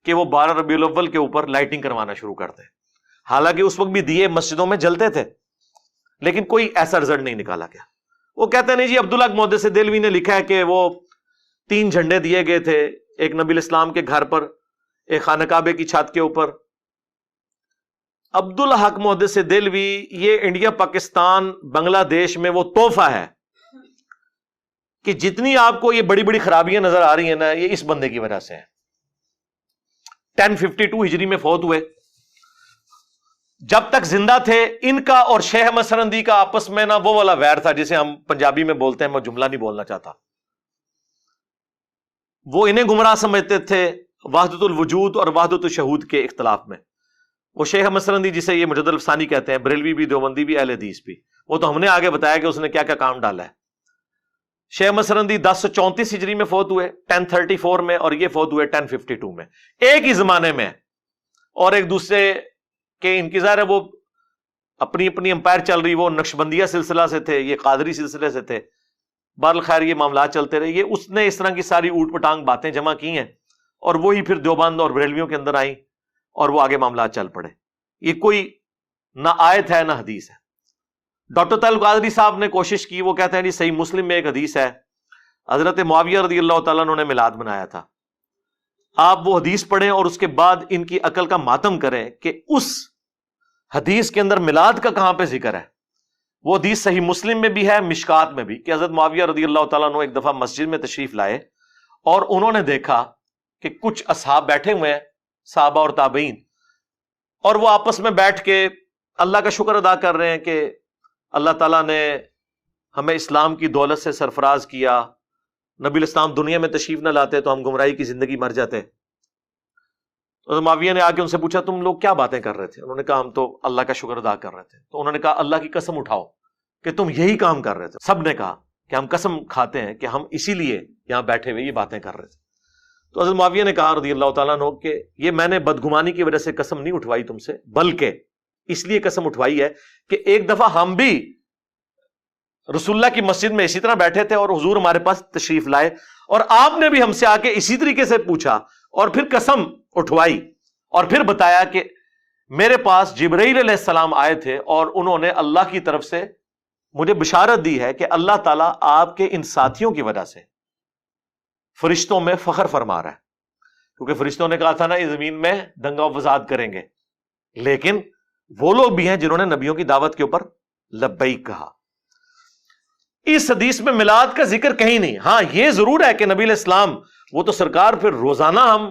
کہ وہ 12 ربیع الاول کے اوپر لائٹنگ کروانا شروع کر دیں. حالانکہ اس وقت بھی دیے مسجدوں میں جلتے تھے، لیکن کوئی ایسا رزلٹ نہیں نکالا گیا. وہ کہتے ہیں نہیں جی عبداللہ محدث دہلوی نے لکھا ہے کہ وہ 3 جھنڈے دیے گئے تھے، ایک نبی علیہ السلام کے گھر پر، ایک خانہ کعبے کی چھت کے اوپر. عبدالحق محدث دہلوی یہ انڈیا پاکستان بنگلہ دیش میں وہ تحفہ ہے کہ جتنی آپ کو یہ بڑی بڑی خرابیاں نظر آ رہی ہیں نا، یہ اس بندے کی وجہ سے ہیں. 1052 ہجری میں فوت ہوئے. جب تک زندہ تھے ان کا اور شیخ احمد سرہندی کا آپس میں نا وہ والا ویر تھا جسے ہم پنجابی میں بولتے ہیں، میں جملہ نہیں بولنا چاہتا، وہ انہیں گمراہ سمجھتے تھے وحدت الوجود اور وحدت الشہود کے اختلاف میں۔ وہ شیخ احمد سرہندی جسے یہ مجدد الفسانی کہتے ہیں، بریلوی بھی، دیوبندی بھی، اہل حدیث بھی، وہ تو ہم نے آگے بتایا کہ اس نے کیا کیا کام ڈالا ہے۔ شیخ احمد سرہندی 1034 ہجری میں فوت ہوئے، 1034 میں، اور یہ فوت ہوئے 1052 میں، ایک ہی زمانے میں، اور ایک دوسرے کے انتظار ہے، وہ اپنی اپنی امپائر چل رہی، وہ نقشبندیہ سلسلہ سے تھے، یہ قادری سلسلے سے تھے، بہرحال خیر یہ معاملات چلتے رہے۔ یہ اس نے اس طرح کی ساری اوٹ پٹانگ باتیں جمع کی ہیں، اور وہی پھر دیوبند اور بریلویوں کے اندر آئیں، اور وہ آگے معاملات چل پڑے۔ یہ کوئی نہ آیت ہے نہ حدیث ہے۔ ڈاکٹر طارق قادری صاحب نے کوشش کی، وہ کہتے ہیں جی صحیح مسلم میں ایک حدیث ہے، حضرت معاویہ رضی اللہ تعالیٰ عنہ نے میلاد منایا تھا، آپ وہ حدیث پڑھیں اور اس کے بعد ان کی عقل کا ماتم کریں کہ اس حدیث کے اندر میلاد کا کہاں پہ ذکر ہے۔ وہ حدیث صحیح مسلم میں بھی ہے، مشکات میں بھی، کہ حضرت معاویہ رضی اللہ تعالیٰ عنہ ایک دفعہ مسجد میں تشریف لائے اور انہوں نے دیکھا کہ کچھ اصحاب بیٹھے ہوئے ہیں، صحابہ اور تابعین، اور وہ آپس میں بیٹھ کے اللہ کا شکر ادا کر رہے ہیں کہ اللہ تعالیٰ نے ہمیں اسلام کی دولت سے سرفراز کیا، نبی الاسلام دنیا میں تشریف نہ لاتے تو ہم گمراہی کی زندگی مر جاتے۔ تو معاویہ نے آ کے ان سے پوچھا تم لوگ کیا باتیں کر رہے تھے؟ انہوں نے کہا ہم تو اللہ کا شکر ادا کر رہے تھے۔ تو انہوں نے کہا اللہ کی قسم اٹھاؤ کہ تم یہی کام کر رہے تھے۔ سب نے کہا کہ ہم قسم کھاتے ہیں کہ ہم اسی لیے یہاں بیٹھے ہوئے یہ باتیں کر رہے تھے۔ تو حضرت معاویہ نے کہا رضی اللہ تعالیٰ عنہ کہ یہ میں نے بدگمانی کی وجہ سے قسم نہیں اٹھوائی تم سے، بلکہ اس لیے قسم اٹھوائی ہے کہ ایک دفعہ ہم بھی رسول اللہ کی مسجد میں اسی طرح بیٹھے تھے اور حضور ہمارے پاس تشریف لائے، اور آپ نے بھی ہم سے آ کے اسی طریقے سے پوچھا اور پھر قسم اٹھوائی اور پھر بتایا کہ میرے پاس جبرائیل علیہ السلام آئے تھے اور انہوں نے اللہ کی طرف سے مجھے بشارت دی ہے کہ اللہ تعالیٰ آپ کے ان ساتھیوں کی وجہ سے فرشتوں میں فخر فرما رہا ہے، کیونکہ فرشتوں نے کہا تھا نا یہ زمین میں دنگا و فساد کریں گے، لیکن وہ لوگ بھی ہیں جنہوں نے نبیوں کی دعوت کے اوپر لبیک کہا۔ اس حدیث میں میلاد کا ذکر کہیں نہیں۔ ہاں یہ ضرور ہے کہ نبی علیہ السلام وہ تو سرکار پھر روزانہ ہم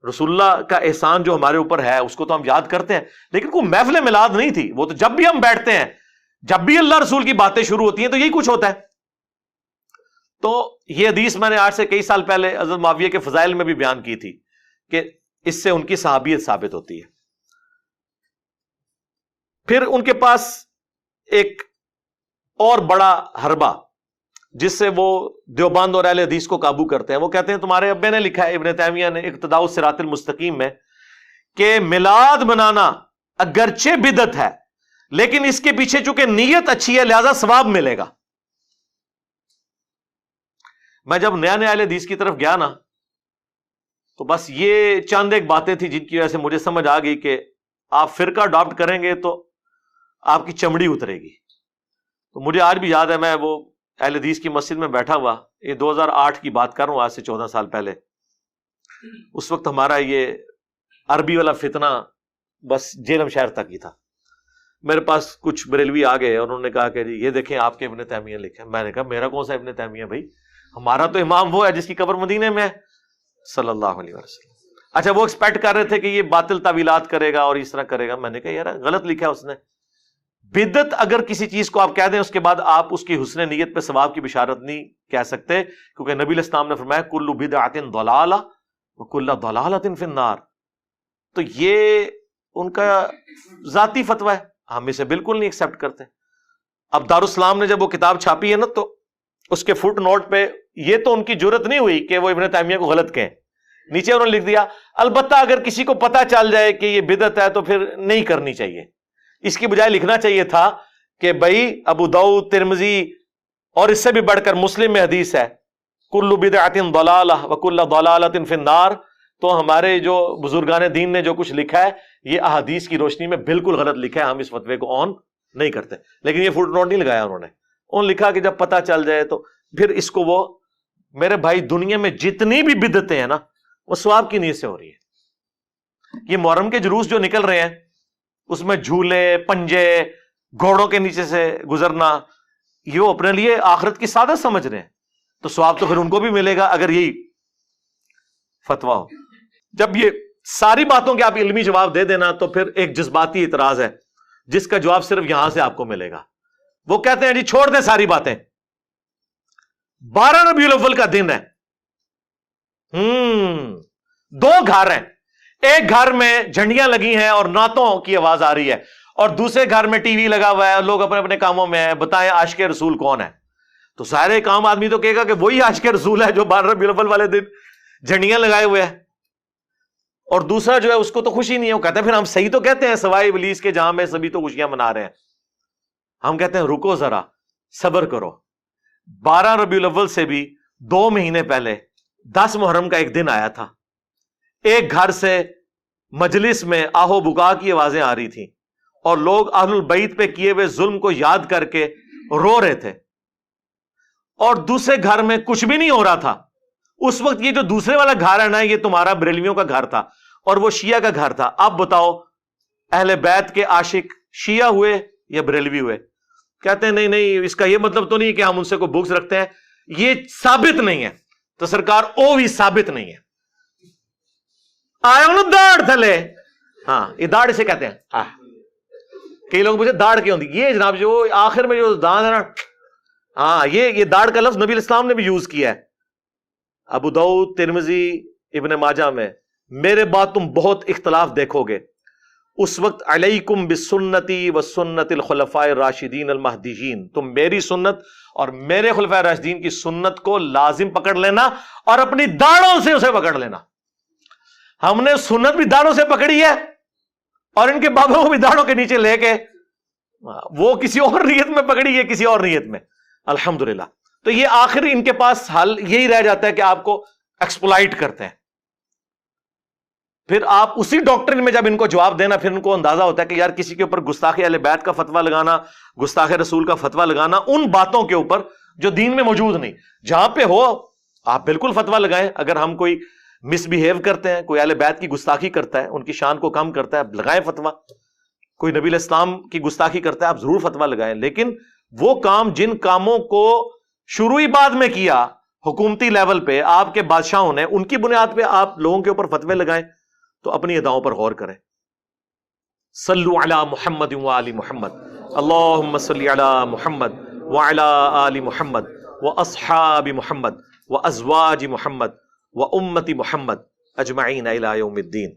رسول اللہ کا احسان جو ہمارے اوپر ہے اس کو تو ہم یاد کرتے ہیں، لیکن کوئی محفل میلاد نہیں تھی، وہ تو جب بھی ہم بیٹھتے ہیں، جب بھی اللہ رسول کی باتیں شروع ہوتی ہیں تو یہی کچھ ہوتا ہے۔ تو یہ حدیث میں نے آج سے کئی سال پہلے حضرت معاویہ کے فضائل میں بھی بیان کی تھی کہ اس سے ان کی صحابیت ثابت ہوتی ہے۔ پھر ان کے پاس ایک اور بڑا حربہ جس سے وہ دیوبند اور اہل حدیث کو قابو کرتے ہیں، وہ کہتے ہیں تمہارے ابے نے لکھا ہے، ابن تیمیہ نے اقتداء الصراط المستقیم میں، کہ میلاد منانا اگرچہ بدعت ہے لیکن اس کے پیچھے چونکہ نیت اچھی ہے لہذا ثواب ملے گا۔ میں جب نیا نیا اہل حدیث کی طرف گیا نا تو بس یہ چند ایک باتیں تھی جن کی وجہ سے مجھے سمجھ آ گئی کہ آپ فرقہ اڈاپٹ کریں گے تو آپ کی چمڑی اترے گی۔ تو مجھے آج بھی یاد ہے، میں وہ اہل حدیث کی مسجد میں بیٹھا ہوا، یہ 2008 کی بات کر رہا ہوں، آج سے 14 سال پہلے۔ اس وقت ہمارا یہ عربی والا فتنہ بس جیلم شہر تک ہی تھا۔ میرے پاس کچھ بریلوی آ گئے اور انہوں نے کہا کہ جی یہ دیکھیں آپ کے ابن تیمیہ لکھے۔ میں نے کہا میرا کون سا ابن تیمیہ بھائی، ہمارا تو امام وہ ہے جس کی قبر مدینے میں ہے صلی اللہ علیہ وسلم۔ اچھا وہ ایکسپیکٹ کر رہے تھے کہ یہ باطل تعویلات کرے گا اور اس طرح کرے گا۔ میں نے کہا یار غلط لکھا ہے اس نے۔ بدعت اگر کسی چیز کو آپ کہہ دیں اس کے بعد آپ اس کی حسن نیت پہ ثواب کی بشارت نہیں کہہ سکتے، کیونکہ نبی علیہ السلام نے فرمایا کل بدعۃ ضلالہ وکل ضلالۃ فی النار۔ تو یہ ان کا ذاتی فتویٰ ہے، ہم اسے بالکل نہیں ایکسپٹ کرتے۔ اب دارالاسلام نے جب وہ کتاب چھاپی ہے نا تو اس کے فٹ نوٹ پہ یہ تو ان کی جرت نہیں ہوئی کہ وہ ابن تیمیہ کو غلط کہیں، نیچے انہوں نے لکھ دیا البتہ اگر کسی کو پتہ چل جائے کہ یہ بدعت ہے تو پھر نہیں کرنی چاہیے۔ اس کی بجائے لکھنا چاہیے تھا کہ بھائی ابو داؤد، ترمذی اور اس سے بھی بڑھ کر مسلم میں حدیث ہے کل بدعۃ ضلالہ وکل ضلالۃ فی النار۔ تو ہمارے جو بزرگان دین نے جو کچھ لکھا ہے یہ احادیث کی روشنی میں بالکل غلط لکھا ہے، ہم اس فتوے کو آن نہیں کرتے۔ لیکن یہ فٹ نوٹ نہیں لگایا انہوں نے لکھا کہ جب پتہ چل جائے تو پھر اس کو وہ میرے بھائی دنیا میں جتنی بھی بدعتیں ہیں نا وہ ثواب کی نیت سے ہو رہی ہے۔ یہ محرم کے جلوس جو نکل رہے ہیں اس میں جھولے، پنجے، گھوڑوں کے نیچے سے گزرنا، یہ وہ اپنے لیے آخرت کی سعادت سمجھ رہے ہیں، تو ثواب تو پھر ان کو بھی ملے گا اگر یہی فتویٰ ہو۔ جب یہ ساری باتوں کے آپ علمی جواب دے دینا تو پھر ایک جذباتی اعتراض ہے جس کا جواب صرف یہاں سے آپ کو ملے گا. وہ کہتے ہیں جی چھوڑ دیں ساری باتیں, 12 ربیع الاول کا دن ہے, 2 گھر ہیں, ایک گھر میں جھنڈیاں لگی ہیں اور نعتوں کی آواز آ رہی ہے, اور دوسرے گھر میں ٹی وی لگا ہوا ہے, لوگ اپنے اپنے کاموں میں ہیں, بتائیں عاشق رسول کون ہے؟ تو سارے کام آدمی تو کہے گا کہ وہی عاشق رسول ہے جو 12 ربیع الاول والے دن جھنڈیاں لگائے ہوئے ہیں. اور دوسرا جو ہے اس کو تو خوشی نہیں ہے, وہ کہتے ہیں پھر ہم صحیح تو کہتے ہیں سوائے ابلیس کے جہاں میں سبھی تو خوشیاں منا رہے ہیں. ہم کہتے ہیں رکو ذرا, صبر کرو. 12 ربیع الاول سے بھی 2 مہینے پہلے 10 محرم کا ایک دن آیا تھا. ایک گھر سے مجلس میں آہو بکا کی آوازیں آ رہی تھیں اور لوگ اہل البیت پہ کیے ہوئے ظلم کو یاد کر کے رو رہے تھے, اور دوسرے گھر میں کچھ بھی نہیں ہو رہا تھا. اس وقت یہ جو دوسرے والا گھر ہے نا, یہ تمہارا بریلویوں کا گھر تھا اور وہ شیعہ کا گھر تھا. اب بتاؤ اہل بیت کے عاشق شیعہ ہوئے یا بریلوی ہوئے؟ کہتے ہیں نہیں نہیں, اس کا یہ مطلب تو نہیں کہ ہم ان سے کوئی بغض رکھتے ہیں, یہ ثابت نہیں ہے. تو سرکار او بھی ثابت نہیں ہے. آیا انہوں داڑھ تھلے, ہاں یہ داڑھ اسے کہتے ہیں. کئی لوگ مجھے داڑھ کیوں دی, یہ جناب جو آخر میں جو داڑھ ہے نا, ہاں یہ داڑھ کا لفظ نبی علیہ السلام نے بھی یوز کیا ہے. ابو داؤد, ترمذی, ابن ماجہ میں میرے بعد تم بہت اختلاف دیکھو گے, اس وقت علیکم بسنتی و سنت الخلفاء الراشدین المہدیین, تم میری سنت اور میرے خلفاء راشدین کی سنت کو لازم پکڑ لینا اور اپنی داڑھوں سے اسے پکڑ لینا. ہم نے سنت بھی داڑھوں سے پکڑی ہے اور ان کے بابوں کو بھی داڑھوں کے نیچے لے کے, وہ کسی اور نیت میں پکڑی ہے, کسی اور نیت میں, الحمدللہ. تو یہ آخر ان کے پاس حل یہی رہ جاتا ہے کہ آپ کو ایکسپلائٹ کرتے ہیں. پھر آپ اسی ڈاکٹرن میں جب ان کو جواب دینا, پھر ان کو اندازہ ہوتا ہے کہ یار کسی کے اوپر گستاخی اہل بیت کا فتویٰ لگانا, گستاخ رسول کا فتویٰ لگانا ان باتوں کے اوپر جو دین میں موجود نہیں, جہاں پہ ہو آپ بالکل فتویٰ لگائیں. اگر ہم کوئی مس بہیو کرتے ہیں, کوئی اہل بیت کی گستاخی کرتا ہے, ان کی شان کو کم کرتا ہے, لگائیں فتویٰ. کوئی نبی علیہ السلام کی گستاخی کرتا ہے, آپ ضرور فتویٰ لگائیں. لیکن وہ کام جن کاموں کو شروعی بعد میں کیا حکومتی لیول پہ آپ کے بادشاہوں نے, ان کی بنیاد پہ آپ لوگوں کے اوپر فتوے لگائیں, تو اپنی اداؤں پر غور کریں. صلو علی محمد وآل محمد, اللہم صلی علی محمد وعلی آل محمد واصحاب محمد وازواج محمد وامت محمد اجمعین الی یوم الدین.